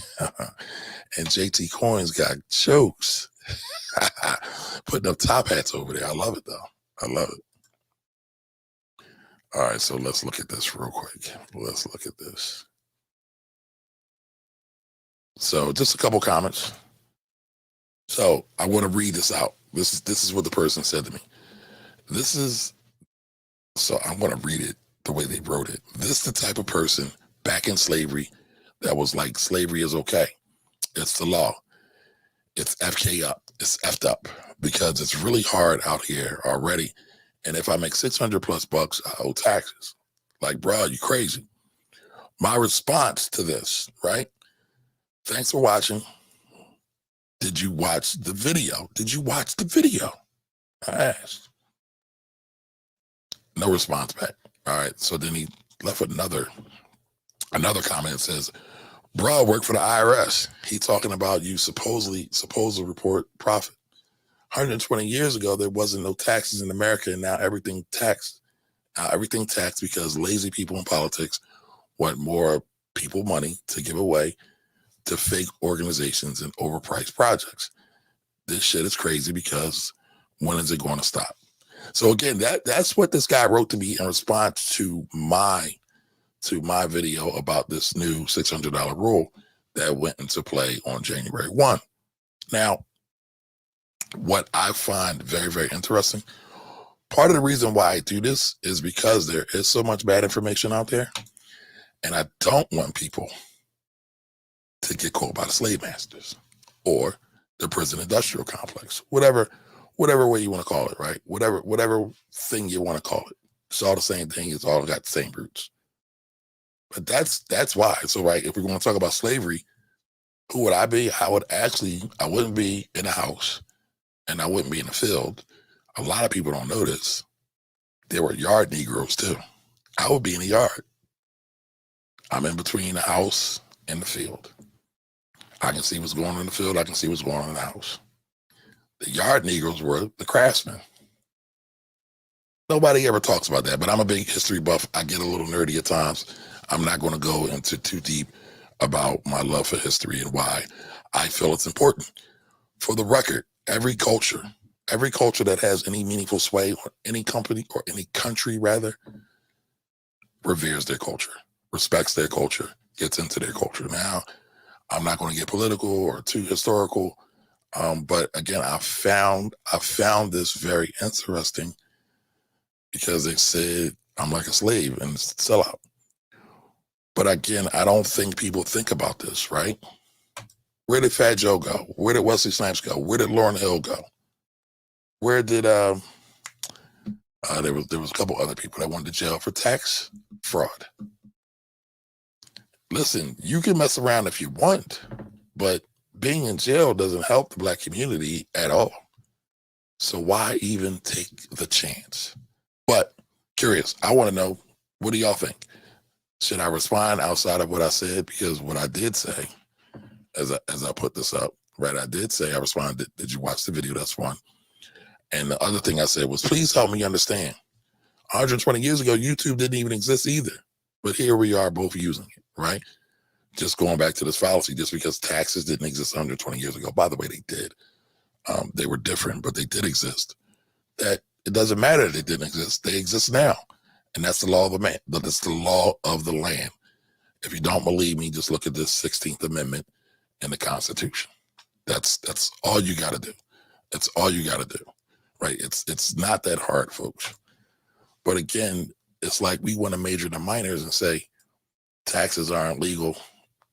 And JT Coins got jokes. Putting up top hats over there. I love it, though. I love it. All right, so let's look at this real quick. Let's look at this. So just a couple comments. So I want to read this out. This is what the person said to me. So I'm going to read it the way they wrote it. This is the type of person back in slavery that was like, slavery is okay. It's the law. It's FK up. It's effed up because it's really hard out here already. And if I make 600 plus bucks, I owe taxes. Like, bro, you crazy. My response to this, right? Thanks for watching. did you watch the video? Did you watch the video? I asked. No response back. All right. So then he left with another comment that says, bro, I work for the IRS. He talking about you supposedly report profit. 120 years ago, there wasn't no taxes in America, and now everything taxed. Everything taxed because lazy people in politics want more people money to give away to fake organizations and overpriced projects. This shit is crazy because when is it going to stop? So again, that's what this guy wrote to me in response to my video about this new $600 rule that went into play on January 1. Now, what I find very, very interesting, part of the reason why I do this is because there is so much bad information out there, and I don't want people to get caught by the slave masters or the prison industrial complex, whatever way you want to call it, right? Whatever thing you want to call it. It's all the same thing. It's all got the same roots. But that's why. So, right, if we're going to talk about slavery, who would I be? I wouldn't be in a house and I wouldn't be in a field. A lot of people don't know this. There were yard Negroes too. I would be in the yard. I'm in between the house and the field. I can see what's going on in the field. I can see what's going on in the house. The yard Negroes were the craftsmen. Nobody ever talks about that, but I'm a big history buff. I get a little nerdy at times. I'm not going to go into too deep about my love for history and why I feel it's important. For the record, every culture that has any meaningful sway, or any company or any country rather, reveres their culture, respects their culture, gets into their culture. Now, I'm not going to get political or too historical, but again, I found this very interesting because they said I'm like a slave and it's a sellout. But again, I don't think people think about this, right? Where did Fat Joe go? Where did Wesley Snipes go? Where did Lauryn Hill go? Where did there was a couple other people that went to jail for tax fraud. Listen, you can mess around if you want, but being in jail doesn't help the Black community at all. So why even take the chance? But curious, I want to know, what do y'all think? Should I respond outside of what I said? Because what I did say, as I put this up, right, I did say, I responded, did you watch the video? That's one. And the other thing I said was, please help me understand. 120 years ago, YouTube didn't even exist either. But here we are both using it, right? Just going back to this fallacy, just because taxes didn't exist 120 years ago. By the way, they did. They were different, but they did exist. That it doesn't matter that they didn't exist. They exist now. And that's the law of the man. That's the law of the land. If you don't believe me, just look at this 16th Amendment in the Constitution. That's all you got to do. That's all you got to do, right? It's not that hard, folks. But again, it's like we want to major the minors and say taxes aren't legal,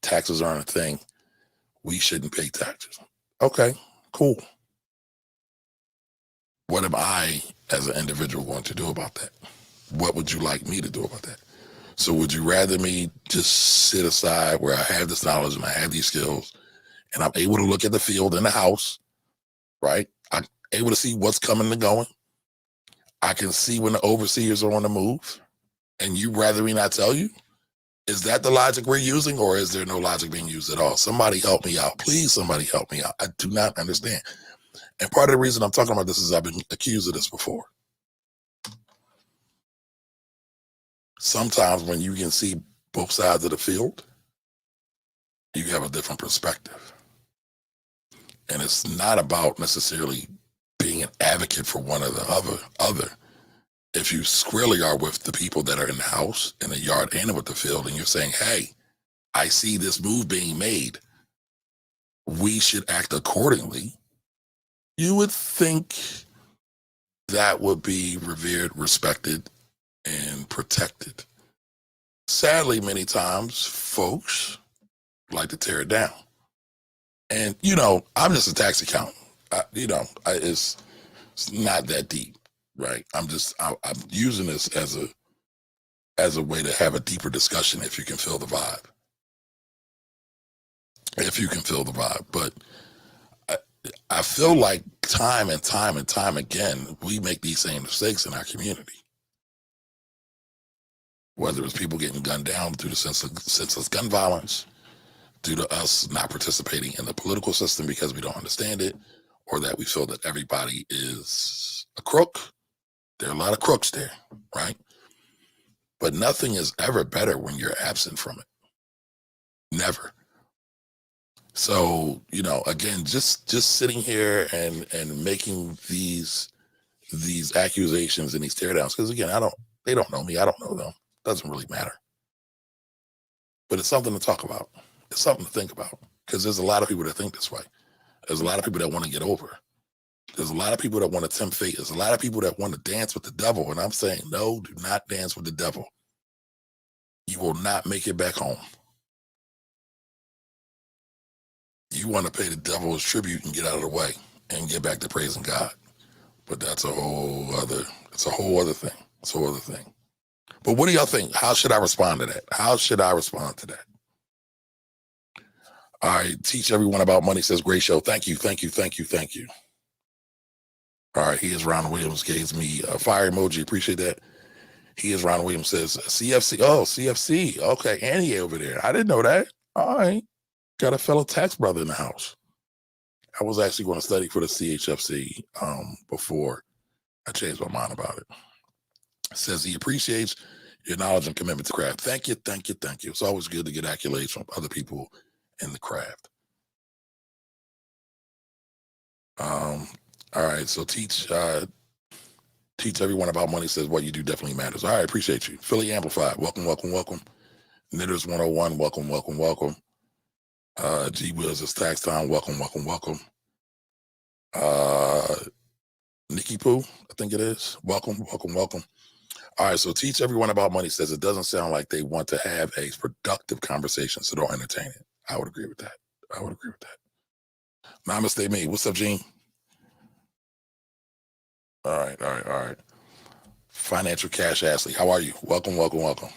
taxes aren't a thing. We shouldn't pay taxes. Okay, cool. What am I, as an individual, going to do about that? What would you like me to do about that? So would you rather me just sit aside where I have this knowledge and I have these skills and I'm able to look at the field in the house, right? I'm able to see what's coming and going. I can see when the overseers are on the move, and you rather me not tell you? Is that the logic we're using, or is there no logic being used at all? Somebody help me out. Please, somebody help me out. I do not understand. And part of the reason I'm talking about this is I've been accused of this before. Sometimes when you can see both sides of the field, you have a different perspective. And it's not about necessarily being an advocate for one or the other. If you squarely are with the people that are in the house, in the yard, and with the field, and you're saying, hey, I see this move being made, we should act accordingly, you would think that would be revered, respected, and protected. Sadly, many times, folks like to tear it down. And, I'm just a tax accountant. It's not that deep, right? I'm using this as a way to have a deeper discussion if you can feel the vibe. But I feel like time and time and time again, we make these same mistakes in our community. Whether it's people getting gunned down due to senseless gun violence, due to us not participating in the political system because we don't understand it, or that we feel that everybody is a crook. There are a lot of crooks there, right? But nothing is ever better when you're absent from it. Never. So, again, just sitting here and making these accusations and these teardowns, because again, they don't know me, I don't know them. Doesn't really matter. But it's something to talk about. It's something to think about. Because there's a lot of people that think this way. There's a lot of people that want to get over. There's a lot of people that want to tempt fate. There's a lot of people that want to dance with the devil. And I'm saying, no, do not dance with the devil. You will not make it back home. You want to pay the devil his tribute and get out of the way and get back to praising God. But that's a whole other thing. It's a whole other thing. But what do y'all think? How should I respond to that? How should I respond to that? All right, teach everyone about money, says great show. Thank you. All right, he is Ron Williams, gave me a fire emoji. Appreciate that. He is Ron Williams, says CFC. Oh, CFC. Okay, Annie over there. I didn't know that. All right. Got a fellow tax brother in the house. I was actually going to study for the CHFC before I changed my mind about it. Says he appreciates your knowledge and commitment to craft. Thank you. It's always good to get accolades from other people in the craft. All right, so teach everyone about money, says what you do definitely matters. All right, appreciate you. Philly Amplified, welcome. Knitters 101, welcome. G Wills, it's tax time, welcome. Nikki Pooh, I think it is. Welcome. All right, so teach everyone about money, says it doesn't sound like they want to have a productive conversation, so don't entertain it. I would agree with that. Namaste me. What's up, Gene? All right. Financial Cash Ashley, how are you? Welcome. All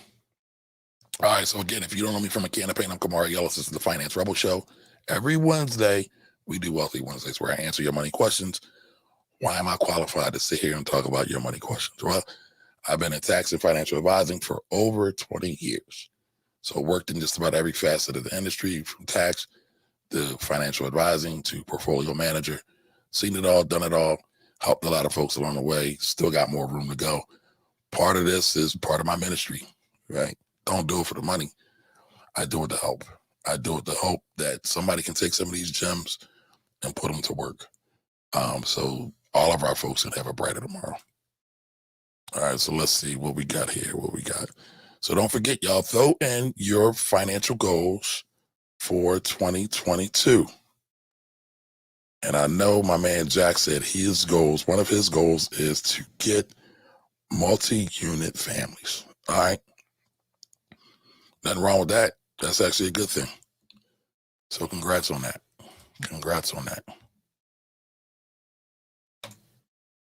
right, so again, if you don't know me from a can of paint, I'm Kamari Ellis. This is the Finance Rebel Show. Every Wednesday, we do Wealthy Wednesdays, where I answer your money questions. Why am I qualified to sit here and talk about your money questions? Well, I've been in tax and financial advising for over 20 years. So worked in just about every facet of the industry, from tax to financial advising to portfolio manager. Seen it all, done it all, helped a lot of folks along the way. Still got more room to go. Part of this is part of my ministry, right? Don't do it for the money. I do it to help. I do it to hope that somebody can take some of these gems and put them to work. So all of our folks can have a brighter tomorrow. All right, so let's see what we got here. So don't forget, y'all, throw in your financial goals for 2022. And I know my man Jack said one of his goals is to get multi-unit families. All right. Nothing wrong with that. That's actually a good thing. So congrats on that.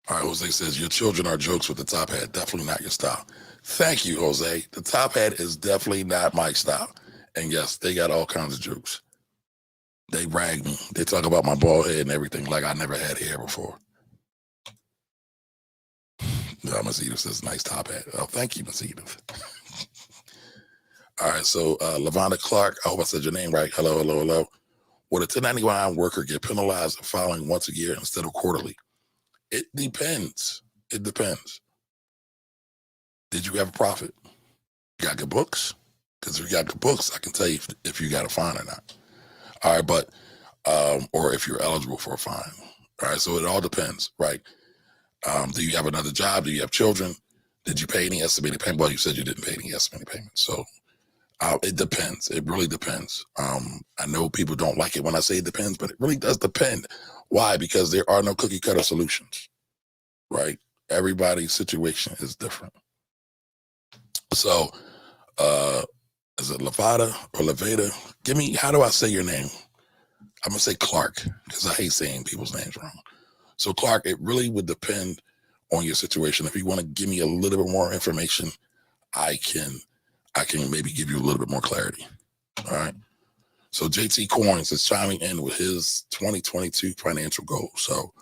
All right, Jose says, your children are jokes with the top hat. Definitely not your style. Thank you, Jose. The top hat is definitely not my style. And yes, they got all kinds of jokes. They rag me. They talk about my bald head and everything like I never had hair before. Miss Edith says, nice top hat. Oh, thank you, Miss Edith. All right, so Lavonda Clark, I hope I said your name right. Hello. Would a 1099 worker get penalized for filing once a year instead of quarterly? It depends. Did you have a profit? You got good books? Because if you got good books, I can tell you if you got a fine or not. All right, but, or if you're eligible for a fine. All right, so it all depends, right? Do you have another job? Do you have children? Did you pay any estimated payment? Well, you said you didn't pay any estimated payments. So it depends. It really depends. I know people don't like it when I say it depends, but it really does depend. Why? Because there are no cookie cutter solutions, right? Everybody's situation is different. So, is it Levada or Levada? How do I say your name? I'm going to say Clark because I hate saying people's names wrong. So Clark, it really would depend on your situation. If you want to give me a little bit more information, I can maybe give you a little bit more clarity. All right. So JT Coins is chiming in with his 2022 financial goals. So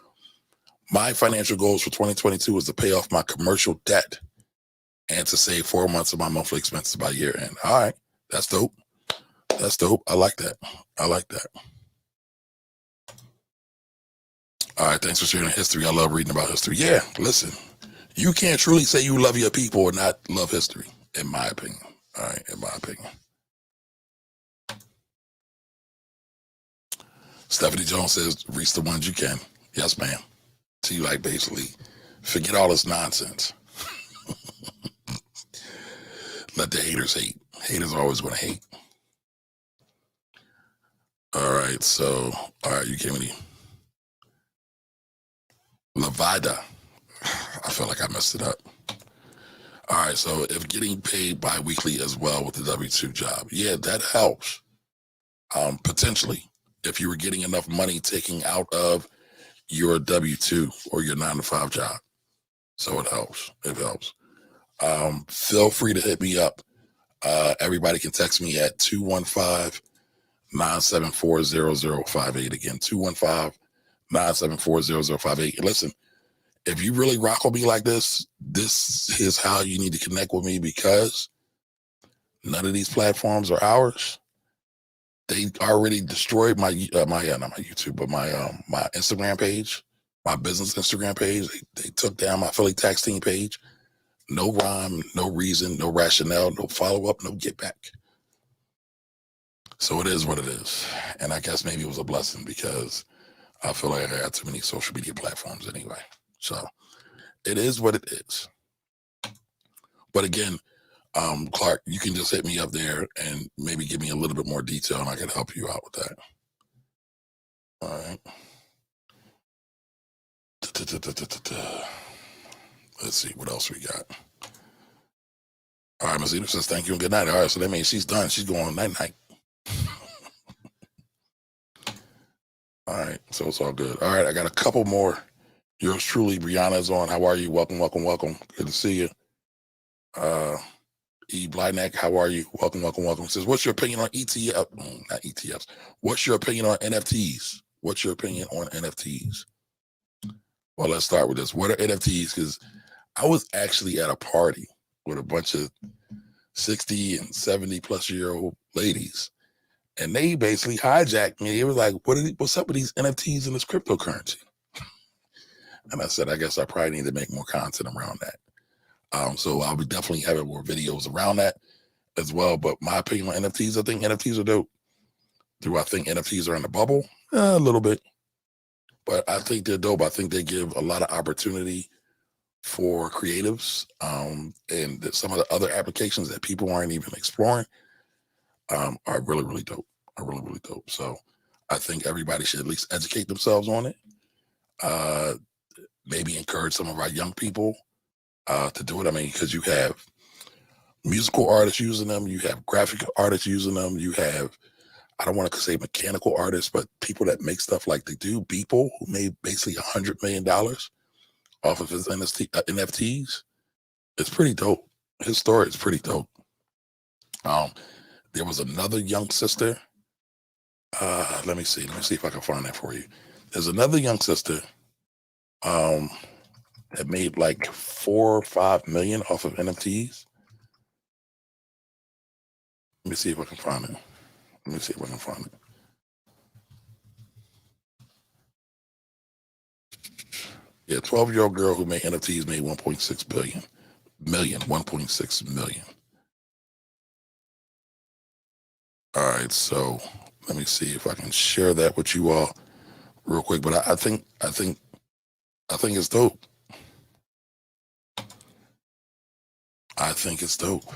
my financial goals for 2022 is to pay off my commercial debt and to save 4 months of my monthly expenses by year end. All right, that's dope. That's dope. I like that. I like that. All right, thanks for sharing history. I love reading about history. Yeah, listen, you can't truly say you love your people or not love history, in my opinion. All right, in my opinion. Stephanie Jones says, reach the ones you can. Yes, ma'am. So you like basically forget all this nonsense. Let the haters hate. Haters are always going to hate. All right, so, all right, you gave me Levida. I feel like I messed it up. All right, so if getting paid bi-weekly as well with the W-2 job, yeah, that helps. Potentially, if you were getting enough money taking out of your W-2 or your 9-to-5 job. So it helps. It helps. Feel free to hit me up. Everybody can text me at 215-974-0058. Again, 215-974-0058. And listen, if you really rock with me like this is how you need to connect with me, because none of these platforms are ours. They already destroyed my not my YouTube, but my Instagram page, my business Instagram page. They took down my Philly Tax Team page. No rhyme, no reason, no rationale, no follow up, no get back. So it is what it is. And I guess maybe it was a blessing, because I feel like I got too many social media platforms anyway. So it is what it is. But again, Clark, you can just hit me up there and maybe give me a little bit more detail, and I can help you out with that. All right. Let's see what else we got. All right, Ms. Edith says thank you and good night. All right, so that means she's done. She's going night-night. All right, so it's all good. All right, I got a couple more. Yours truly, Brianna's on. How are you? Welcome, welcome, welcome. Good to see you. E. Blyneck, how are you? Welcome, welcome, welcome. Says, what's your opinion on ETF? Not ETFs. What's your opinion on NFTs? What's your opinion on NFTs? Well, let's start with this. What are NFTs? Because I was actually at a party with a bunch of 60 and 70 plus year old ladies, and they basically hijacked me. They were like, what's up with these NFTs and this cryptocurrency? And I said, I guess I probably need to make more content around that. So I'll be definitely having more videos around that as well. But my opinion on NFTs, I think NFTs are dope. Do I think NFTs are in the bubble? A little bit. But I think they're dope. I think they give a lot of opportunity for creatives, and some of the other applications that people aren't even exploring are really, really dope. Are really, really dope. So I think everybody should at least educate themselves on it. Maybe encourage some of our young people to do it. I mean, because you have musical artists using them, you have graphic artists using them, you have, I don't want to say mechanical artists, but people that make stuff like they do. Beeple, who made basically $100 million off of his NFTs. It's pretty dope. His story is pretty dope. There was another young sister. Let me see if I can find that for you. There's another young sister that made like 4 or 5 million off of NFTs. Let me see if I can find it. Yeah, 12-year-old girl who made NFTs made 1.6 million. All right, so let me see if I can share that with you all real quick. But I think it's dope. I think it's dope.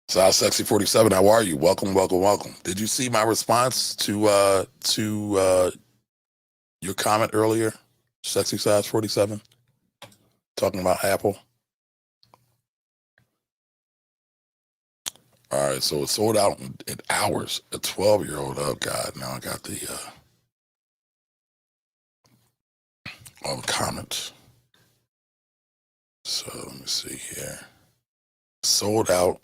So Sexy 47, how are you? Welcome, welcome, welcome. Did you see my response to your comment earlier? Sexy Size 47, talking about Apple. All right, so it sold out in hours. A 12-year-old. Oh God, now I got all the comments. So let me see here. Sold out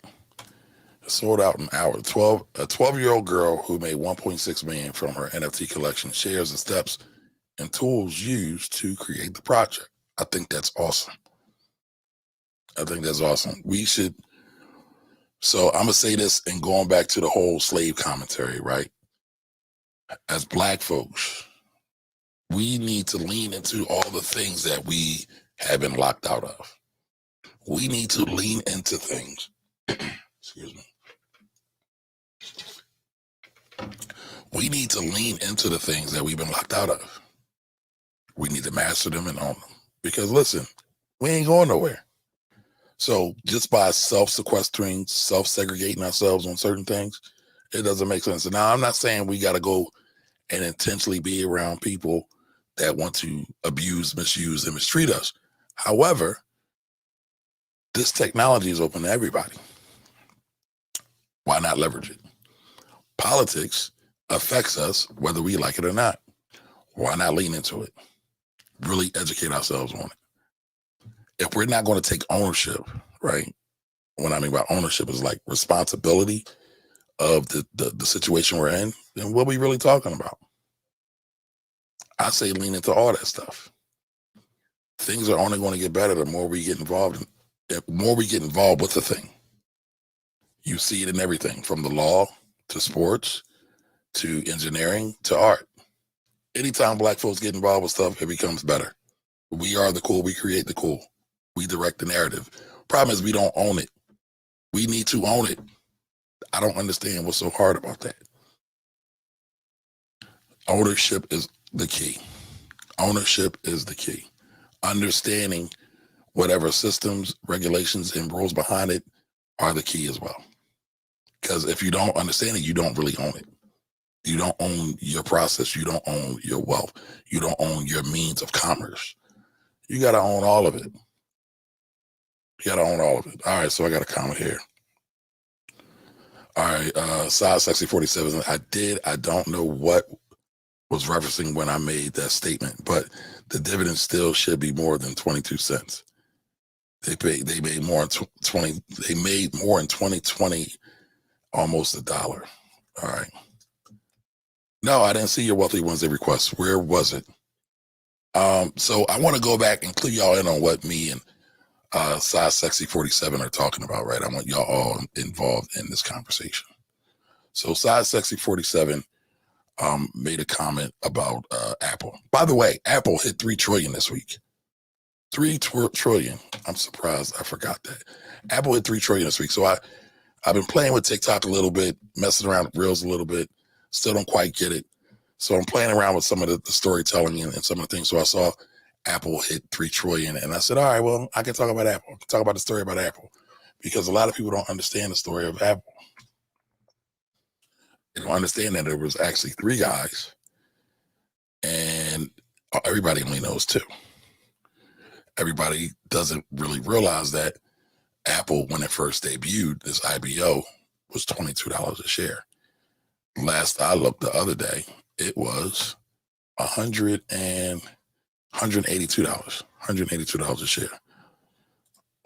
Sold out in hours. A 12-year-old girl who made 1.6 million from her NFT collection shares the steps and tools used to create the project. I think that's awesome. We should. So I'm gonna say this, and going back to the whole slave commentary, right? As Black folks, we need to lean into all the things that we have been locked out of. We need to lean into things. Excuse me. We need to lean into the things that we've been locked out of. We need to master them and own them. Because listen, we ain't going nowhere. So just by self-sequestering, self-segregating ourselves on certain things, it doesn't make sense. And now I'm not saying we got to go and intentionally be around people that want to abuse, misuse, and mistreat us. However, this technology is open to everybody. Why not leverage it? Politics affects us whether we like it or not. Why not lean into it? Really educate ourselves on it. If we're not going to take ownership, right? What I mean by ownership is like responsibility of the situation we're in, then what are we really talking about? I say lean into all that stuff. Things are only going to get better the more we get involved with the thing. You see it in everything from the law to sports to engineering to art. Anytime Black folks get involved with stuff, it becomes better. We are the cool. We create the cool. We direct the narrative. Problem is we don't own it. We need to own it. I don't understand what's so hard about that. Ownership is the key. Ownership is the key. Understanding whatever systems, regulations, and rules behind it are the key as well. Because if you don't understand it, you don't really own it. You don't own your process. You don't own your wealth. You don't own your means of commerce. You got to own all of it. All right, so I got a comment here. All right, Size Sexy 47. I don't know what was referencing when I made that statement, but the dividend still should be more than 22 cents. They made more in 2020, almost $1. All right. No, I didn't see your Wealthy Wednesday request. Where was it? So I want to go back and clue y'all in on what me and Size Sexy 47 are talking about, right? I want y'all all involved in this conversation. So Size Sexy 47 made a comment about Apple. By the way, Apple hit 3 trillion this week. 3 trillion. I'm surprised I forgot that. Apple hit 3 trillion this week. So I've been playing with TikTok a little bit, messing around with Reels a little bit. Still don't quite get it. So I'm playing around with some of the storytelling and some of the things. So I saw Apple hit 3 trillion. And I said, all right, well, I can talk about Apple. I can talk about the story about Apple. Because a lot of people don't understand the story of Apple. They don't understand that there was actually 3 guys. And everybody only knows 2. Everybody doesn't really realize that Apple, when it first debuted, this IBO, was $22 a share. Last I looked the other day, it was $182 a share.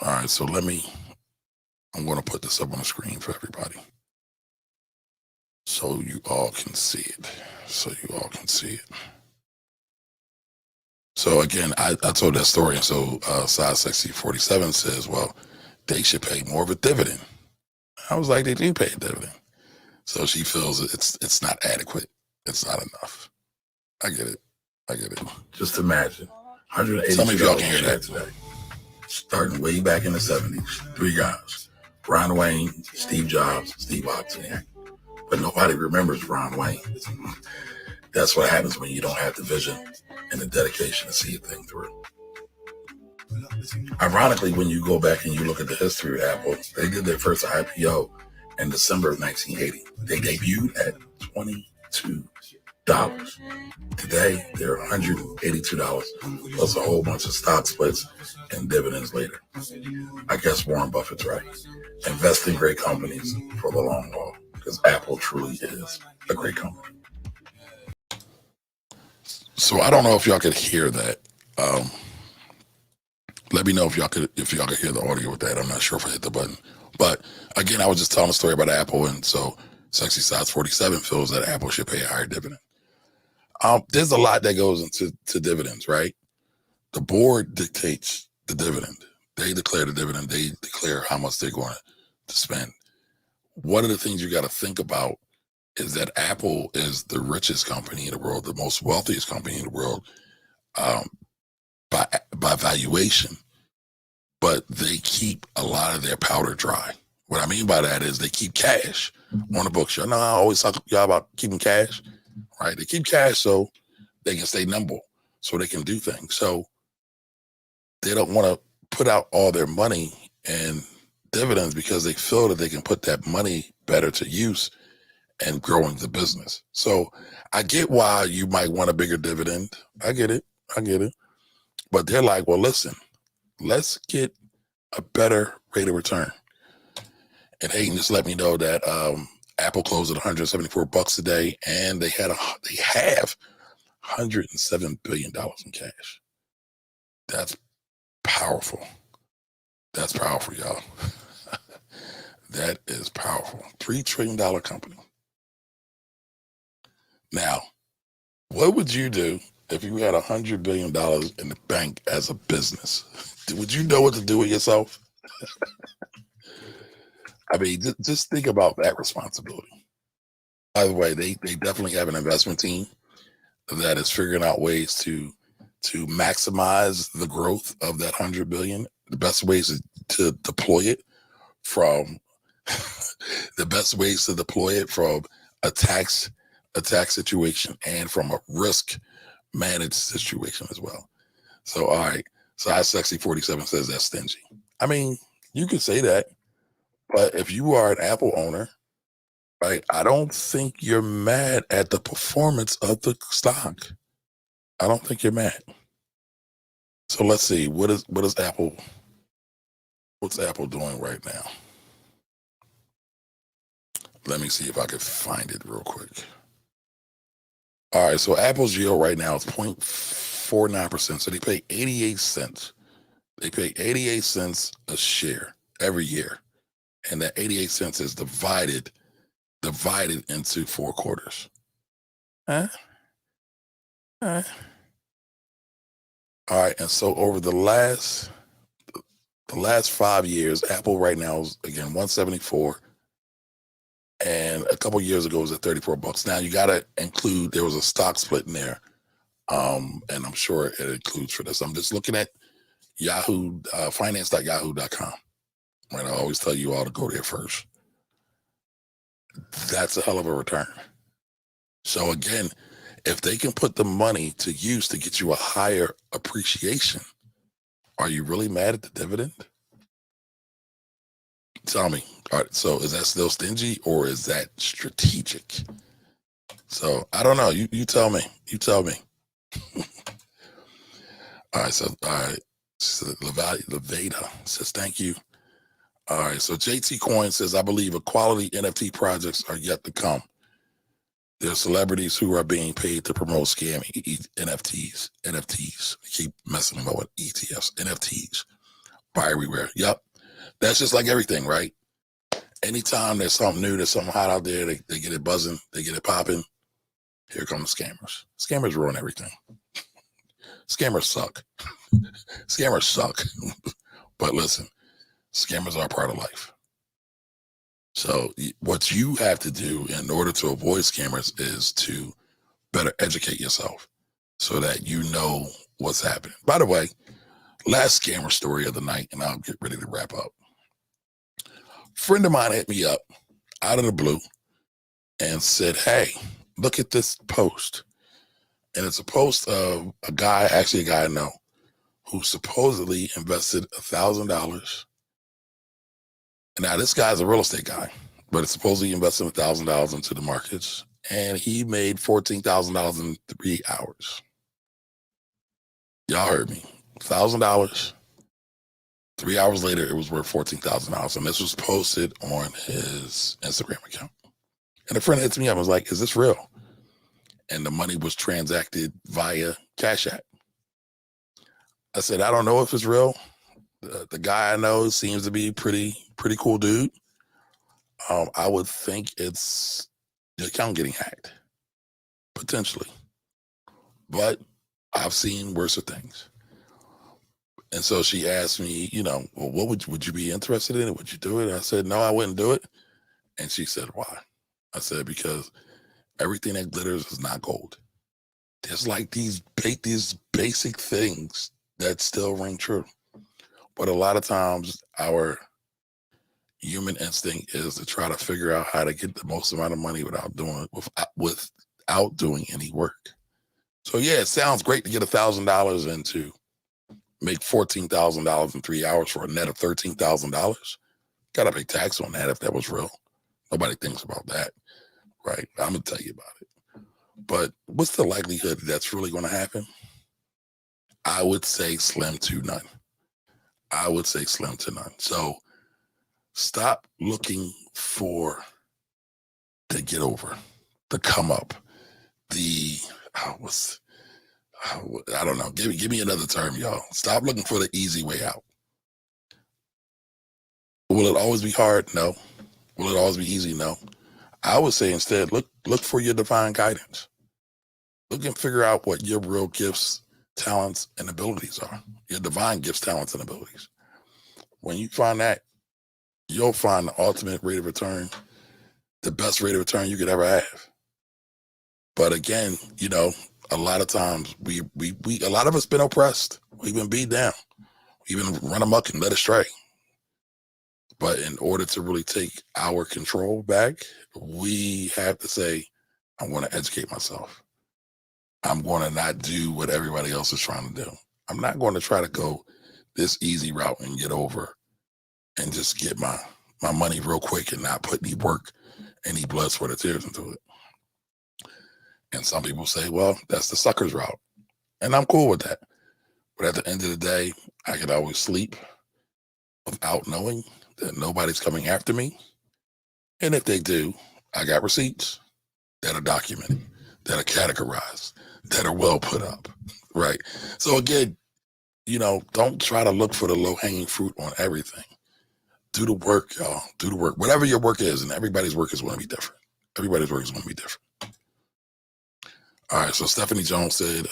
All right, so I'm going to put this up on the screen for everybody so you all can see it. So again, I told that story, and so Size Sexy 47 says, well, they should pay more of a dividend. I was like, they do pay a dividend. So she feels it's not adequate. It's not enough. I get it. Just imagine. 180. Some of y'all can hear that today. Starting way back in the 70s. 3 guys. Ron Wayne, Steve Jobs, Steve Wozniak. But nobody remembers Ron Wayne. That's what happens when you don't have the vision and the dedication to see a thing through. Ironically, when you go back and you look at the history of Apple, they did their first IPO in December of 1980. They debuted at $22. Today, they're $182, plus a whole bunch of stock splits and dividends later. I guess Warren Buffett's right. Invest in great companies for the long haul, because Apple truly is a great company. So I don't know if y'all could hear that. Let me know if y'all could hear the audio with that. I'm not sure if I hit the button. But again, I was just telling a story about Apple, and so Sexy Size 47 feels that Apple should pay a higher dividend. There's a lot that goes into dividends, right? The board dictates the dividend. They declare the dividend. They declare how much they're going to spend. One of the things you got to think about is that Apple is the richest company in the world, the most wealthiest company in the world, by valuation, but they keep a lot of their powder dry. What I mean by that is they keep cash on the books. Y'all know I always talk to y'all about keeping cash, right? They keep cash so they can stay nimble, so they can do things. So they don't want to put out all their money in dividends because they feel that they can put that money better to use and growing the business. So I get why you might want a bigger dividend. I get it. But they're like, well, listen, let's get a better rate of return. And Hayden just let me know that Apple closed at $174 a day, and they have $107 billion in cash. That's powerful. That's powerful, y'all. That is powerful. $3 trillion company. Now, what would you do if you had $100 billion in the bank as a business? Would you know what to do with yourself? I mean, just think about that responsibility. By the way, they definitely have an investment team that is figuring out ways to maximize the growth of that 100 billion. The best ways to deploy it from a tax situation and from a risk managed situation as well. So, all right. So I Sexy 47 says that's stingy. I mean, you could say that, but if you are an Apple owner, right, I don't think you're mad at the performance of the stock. I don't think you're mad. So let's see, what's Apple doing right now? Let me see if I can find it real quick. All right, so Apple's yield right now is 0.49%. So they pay 88 cents. They pay 88 cents a share every year. And that 88 cents is divided into 4 quarters. Huh? All right, and so over the last 5 years, Apple right now is again 174, and a couple years ago it was at $34. Now you got to include there was a stock split in there, and I'm sure it includes for this. I'm just looking at Yahoo, finance.yahoo.com. Right, I always tell you all to go there first. That's a hell of a return. So again, if they can put the money to use to get you a higher appreciation, are you really mad at the dividend? Tell me. All right, so is that still stingy or is that strategic? So I don't know. You tell me. You tell me. All right. So Levada says thank you. All right. So JT Coin says I believe quality NFT projects are yet to come. There are celebrities who are being paid to promote scam NFTs. I keep messing them up with ETFs. NFTs. Buy everywhere. Yep. That's just like everything, right? Anytime there's something new, there's something hot out there, they get it buzzing, they get it popping. Here come the scammers. Scammers ruin everything. Scammers suck. Scammers suck. But listen, scammers are a part of life. So what you have to do in order to avoid scammers is to better educate yourself so that you know what's happening. By the way, last scammer story of the night, and I'll get ready to wrap up. Friend of mine hit me up out of the blue and said, hey, look at this post. And it's a post of a guy I know, who supposedly invested $1,000. Now, this guy's a real estate guy, but it's supposedly invested $1,000 into the markets, and he made $14,000 in 3 hours. Y'all heard me. $1,000. 3 hours later, it was worth $14,000. And this was posted on his Instagram account. And a friend hits me up and was like, is this real? And the money was transacted via Cash App. I said, I don't know if it's real, The guy I know seems to be pretty cool dude. I would think it's the account getting hacked, potentially. But I've seen worse things. And so she asked me, well, what would you be interested in it? Would you do it? I said, no, I wouldn't do it. And she said, why? I said, because everything that glitters is not gold. There's like these basic things that still ring true. But a lot of times our human instinct is to try to figure out how to get the most amount of money without doing any work. So yeah, it sounds great to get $1,000 and to make $14,000 in 3 hours for a net of $13,000. Gotta pay tax on that if that was real. Nobody thinks about that, right? I'm gonna tell you about it. But what's the likelihood that's really going to happen? I would say slim to none. I would say slim to none. So stop looking for the get over, the come up, I don't know. Give me another term, y'all. Stop looking for the easy way out. Will it always be hard? No. Will it always be easy? No. I would say instead, look for your divine guidance. Look and figure out what your real gifts, talents, and abilities are. Your divine gifts, talents, and abilities. When you find that, you'll find the ultimate rate of return, the best rate of return you could ever have. But again, a lot of times a lot of us been oppressed. We've been beat down. We've been run amok and led astray. But in order to really take our control back, we have to say, I'm going to educate myself. I'm going to not do what everybody else is trying to do. I'm not going to try to go this easy route and get over and just get my money real quick and not put any work, any blood, sweat, or tears into it. And some people say, well, that's the sucker's route. And I'm cool with that. But at the end of the day, I could always sleep without knowing that nobody's coming after me. And if they do, I got receipts that are documented, that are categorized, that are well put up, right? So again, don't try to look for the low-hanging fruit on everything. Do the work, y'all. Do the work. Whatever your work is, and everybody's work is going to be different. Everybody's work is going to be different. All right, so Stephanie Jones said,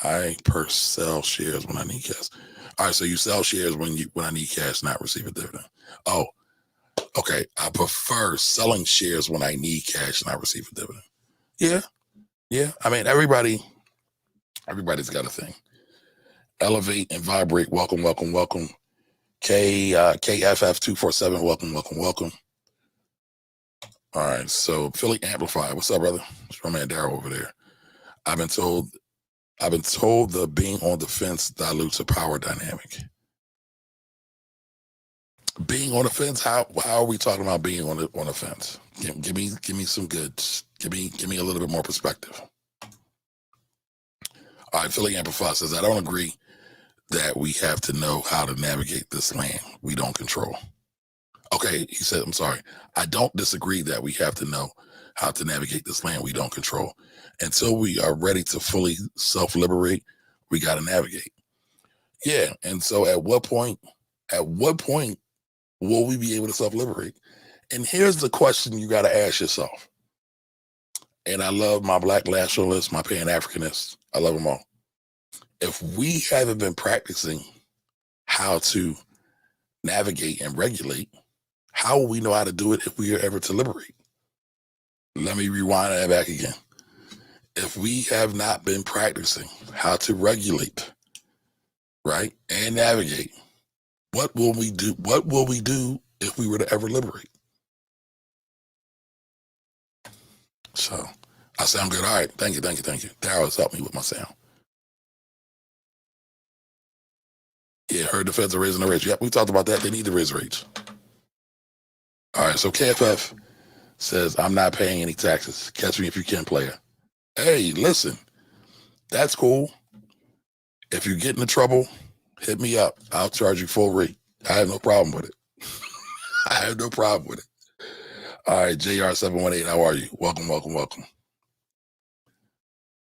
I sell shares when I need cash. All right, so you sell shares when I need cash, not receive a dividend. Oh, okay. I prefer selling shares when I need cash and I receive a dividend. Yeah. I mean, everybody's got a thing. Elevate and vibrate. Welcome. KFF247. Welcome. All right. So Philly Amplify. What's up, brother? It's my man Darryl over there. I've been told the being on the fence dilutes a power dynamic. Being on the fence? How are we talking about being on the fence? Give me some goods. Give me a little bit more perspective. All right, Philly Amplify says, I don't agree that we have to know how to navigate this land we don't control. Okay, he said, I'm sorry. I don't disagree that we have to know how to navigate this land we don't control. Until we are ready to fully self-liberate, we got to navigate. Yeah, and so at what point will we be able to self-liberate? And here's the question you got to ask yourself. And I love my Black nationalists, my Pan-Africanists. I love them all. If we haven't been practicing how to navigate and regulate, how will we know how to do it if we are ever to liberate? Let me rewind that back again. If we have not been practicing how to regulate, right, and navigate, what will we do? What will we do if we were to ever liberate? So I sound good. All right. Thank you. Daryl's helped me with my sound. Yeah, heard the feds are raising the rates. Yep, we talked about that. They need to raise rates. All right, so KFF says, I'm not paying any taxes. Catch me if you can, player. Hey, listen, that's cool. If you get into trouble, hit me up. I'll charge you full rate. I have no problem with it. I have no problem with it. All right, JR718, how are you? Welcome.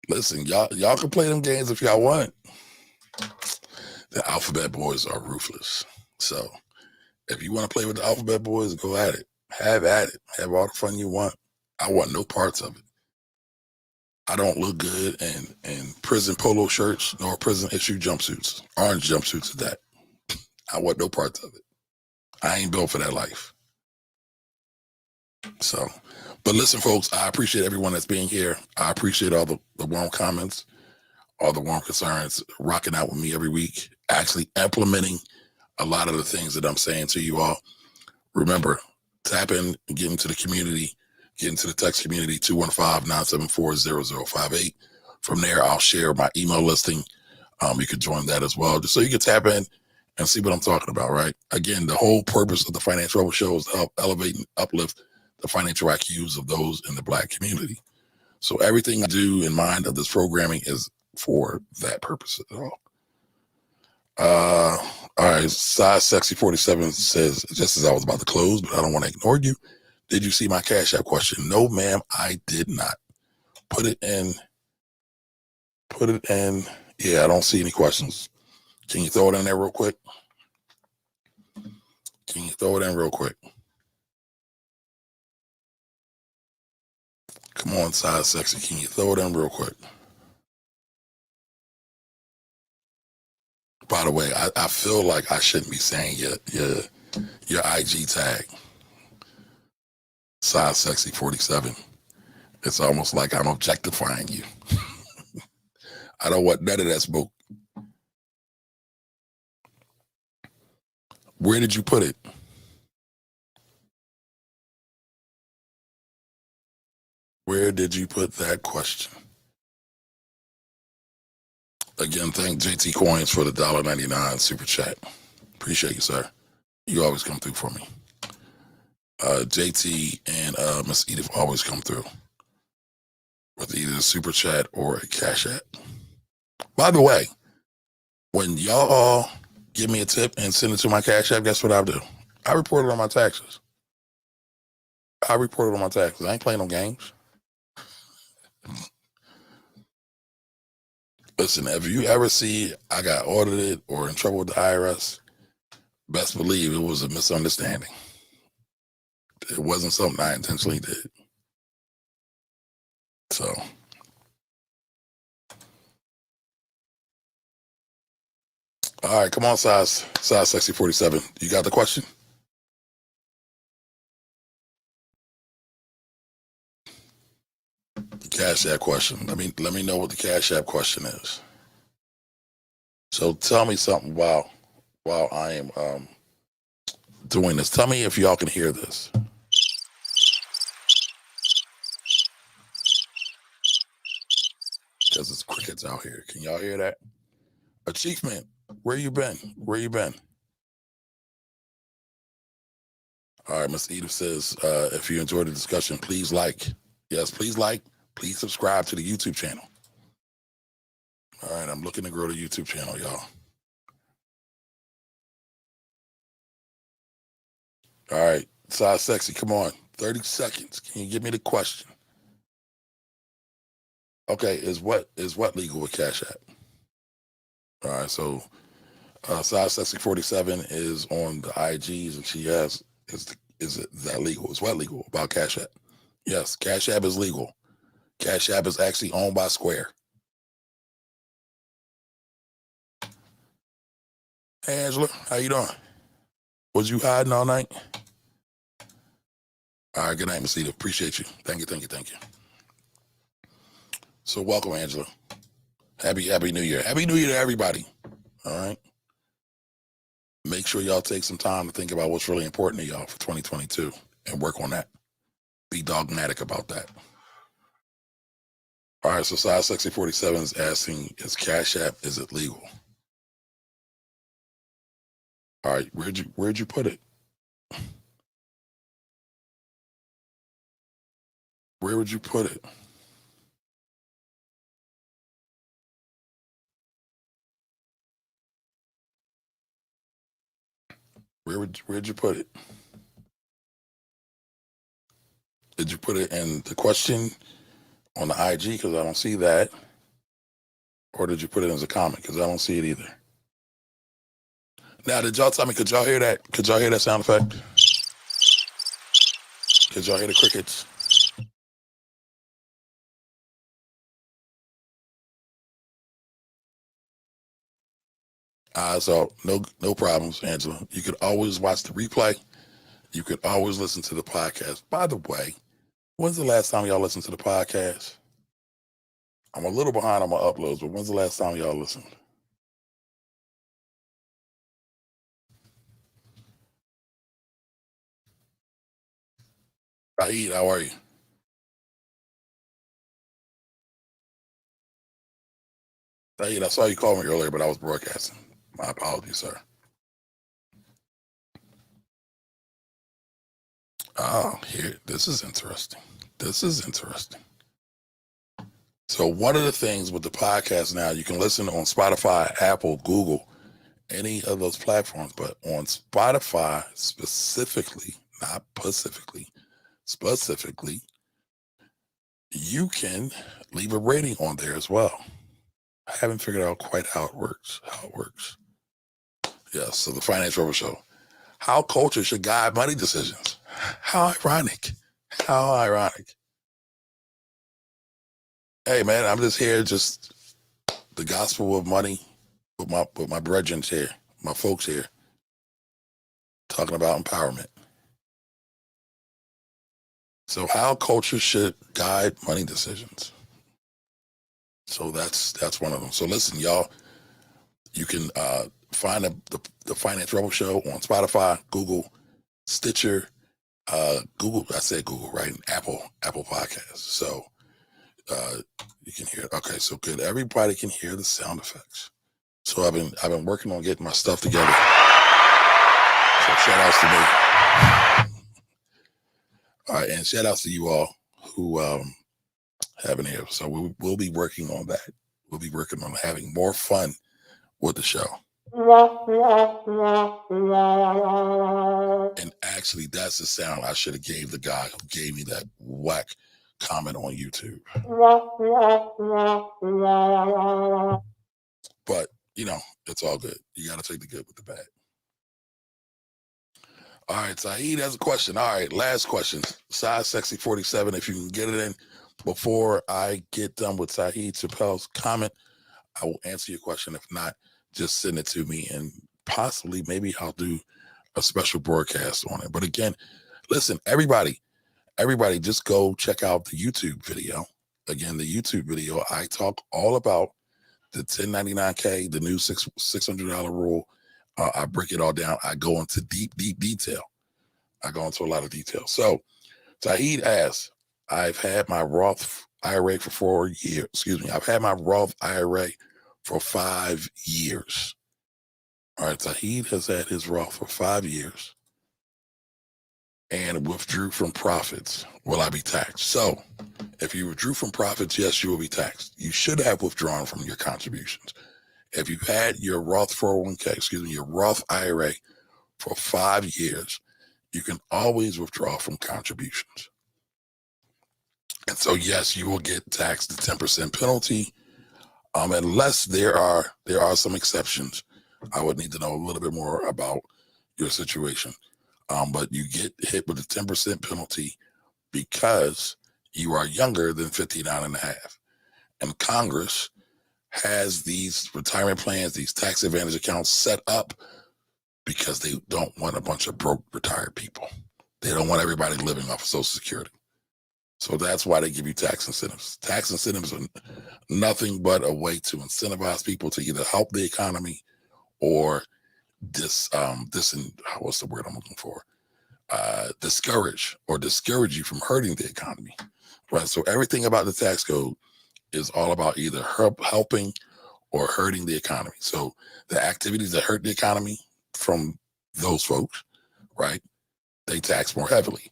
Listen, y'all can play them games if y'all want. The Alphabet Boys are ruthless. So if you want to play with the Alphabet Boys, go at it. Have at it. Have all the fun you want. I want no parts of it. I don't look good in prison polo shirts nor prison issue jumpsuits. Orange jumpsuits at that. I want no parts of it. I ain't built for that life. So, but listen, folks, I appreciate everyone that's being here. I appreciate all the warm comments, all the warm concerns, rocking out with me every week, actually implementing a lot of the things that I'm saying to you all. Remember, tap in and get into the community, get into the text community, 215-974-0058. From there, I'll share my email listing. You can join that as well, just so you can tap in and see what I'm talking about, right? Again, the whole purpose of the Financial Rebel Show is to help elevate and uplift the financial IQs of those in the Black community. So everything I do in mind of this programming is for that purpose at all. All right, size sexy 47 says, just as I was about to close, but I don't want to ignore you. Did you see my Cash App question? No, ma'am, I did not. Put it in. Yeah, I don't see any questions. Can you throw it in there real quick? Come on, size sexy. Can you throw it in real quick? By the way, I feel like I shouldn't be saying your IG tag, size sexy 47. It's almost like I'm objectifying you. I don't want none of that smoke. Where did you put it? Where did you put that question? Again, thank JT Coins for the $1.99 super chat. Appreciate you, sir. You always come through for me. JT and Miss Edith always come through with either a super chat or a Cash App. By the way, when y'all give me a tip and send it to my Cash App, guess what I do? I report it on my taxes. I ain't playing no games. Listen, if you ever see I got audited or in trouble with the IRS, best believe it was a misunderstanding. It wasn't something I intentionally did. So, all right, come on, size sexy 47. You got the question? The Cash App question. Let me know what the Cash App question is. So tell me something while I am doing this. Tell me if y'all can hear this. Because it's crickets out here. Can y'all hear that? Achievement, where you been? All right, Miss Edith says, if you enjoyed the discussion, please like. Yes, please like. Please subscribe to the YouTube channel. All right, I'm looking to grow the YouTube channel, y'all. All right, size sexy, come on. 30 seconds. Can you give me the question? Okay, is what legal with Cash App? All right, so size sexy 47 is on the IGs, and she asks, is it that legal? Is what legal about Cash App? Yes, Cash App is legal. Cash App is actually owned by Square. Hey, Angela, how you doing? Was you hiding all night? All right, good night, Miss Edith. Appreciate you. Thank you. So welcome, Angela. Happy New Year. Happy New Year to everybody. All right. Make sure y'all take some time to think about what's really important to y'all for 2022 and work on that. Be dogmatic about that. All right, so size sexy 47 is asking, is Cash App, is it legal? All right, where'd you put it? Where would you put it? Where'd you put it? Did you put it in the question on the IG? Because I don't see that. Or did you put it as a comment? Because I don't see it either. Now, did y'all tell me, could y'all hear that? Could y'all hear that sound effect? Could y'all hear the crickets? So no problems, Angela. You could always watch the replay. You could always listen to the podcast. By the way, when's the last time y'all listened to the podcast? I'm a little behind on my uploads, but when's the last time y'all listened? Saeed, how are you? Saeed, I saw you call me earlier, but I was broadcasting. My apologies, sir. Oh, here, this is interesting. This is interesting. So one of the things with the podcast now, you can listen on Spotify, Apple, Google, any of those platforms, but on Spotify specifically, not specifically, you can leave a rating on there as well. I haven't figured out quite how it works. Yes, so the Finance Rover Show. How culture should guide money decisions. How ironic. How ironic. Hey man, I'm just here, just the gospel of money with my brethren here, my folks here, talking about empowerment. So how culture should guide money decisions. So that's one of them. So listen, y'all, you can find the Finance Rebel Show on Spotify, Google, Stitcher, Google. I said Google, right? And Apple Podcasts. So you can hear it. Okay, so good. Everybody can hear the sound effects. So I've been working on getting my stuff together. So shout outs to me. All right, and shout outs to you all who have been here. So we'll be working on that. We'll be working on having more fun with the show. And actually, that's the sound I should have gave the guy who gave me that whack comment on YouTube. But, you know, it's all good. You got to take the good with the bad. All right, Saeed has a question. All right, last question. Size Sexy 47, if you can get it in before I get done with Saeed Chappelle's comment, I will answer your question. If not, just send it to me and possibly maybe I'll do a special broadcast on it. But again, listen, everybody just go check out the YouTube video. Again, the YouTube video, I talk all about the 1099K, the new $600 rule. I break it all down. I go into deep detail. I go into a lot of detail. So Saeed asks, I've had my Roth IRA for 4 years. I've had my Roth IRA for 5 years. All right, Saeed has had his Roth for 5 years and withdrew from profits. Will I be taxed? So if you withdrew from profits, yes, you will be taxed. You should have withdrawn from your contributions. If you've had your Roth 401k, your Roth IRA for 5 years, you can always withdraw from contributions. And so, yes, you will get taxed the 10% penalty, unless there are some exceptions. I would need to know a little bit more about your situation. But you get hit with a 10% penalty because you are younger than 59 and a half. And Congress has these retirement plans, these tax advantage accounts set up because they don't want a bunch of broke retired people. They don't want everybody living off of Social Security. So that's why they give you tax incentives. Tax incentives are nothing but a way to incentivize people to either help the economy or what's the word I'm looking for? Discourage you from hurting the economy. Right. So everything about the tax code is all about either helping or hurting the economy. So the activities that hurt the economy from those folks, right, they tax more heavily.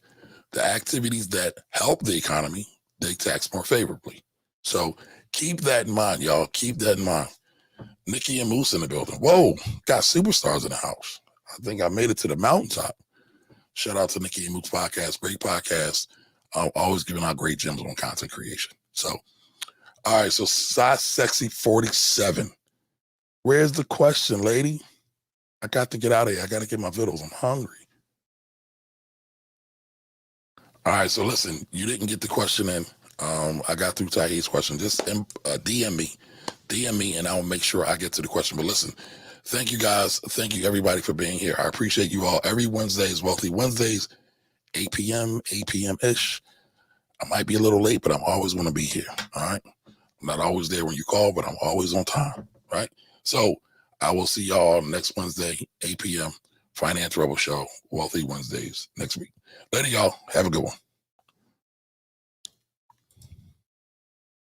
The activities that help the economy, they tax more favorably. So keep that in mind, y'all. Keep that in mind. Nikki and Moose in the building. Whoa, got superstars in the house. I think I made it to the mountaintop. Shout out to Nikki and Moose podcast. Great podcast. Always giving out great gems on content creation. So, all right. So size Sexy 47. Where's the question, lady? I got to get out of here. I got to get my vittles. I'm hungry. All right, so listen, you didn't get the question in. I got through Tahir's question. Just DM me, and I'll make sure I get to the question. But listen, thank you guys. Thank you everybody for being here. I appreciate you all. Every Wednesday is Wealthy Wednesdays, 8 p.m. ish. I might be a little late, but I'm always going to be here. All right. I'm not always there when you call, but I'm always on time. Right. So I will see y'all next Wednesday, 8 p.m. Finance Rebel Show, Wealthy Wednesdays next week. Later, y'all. Have a good one.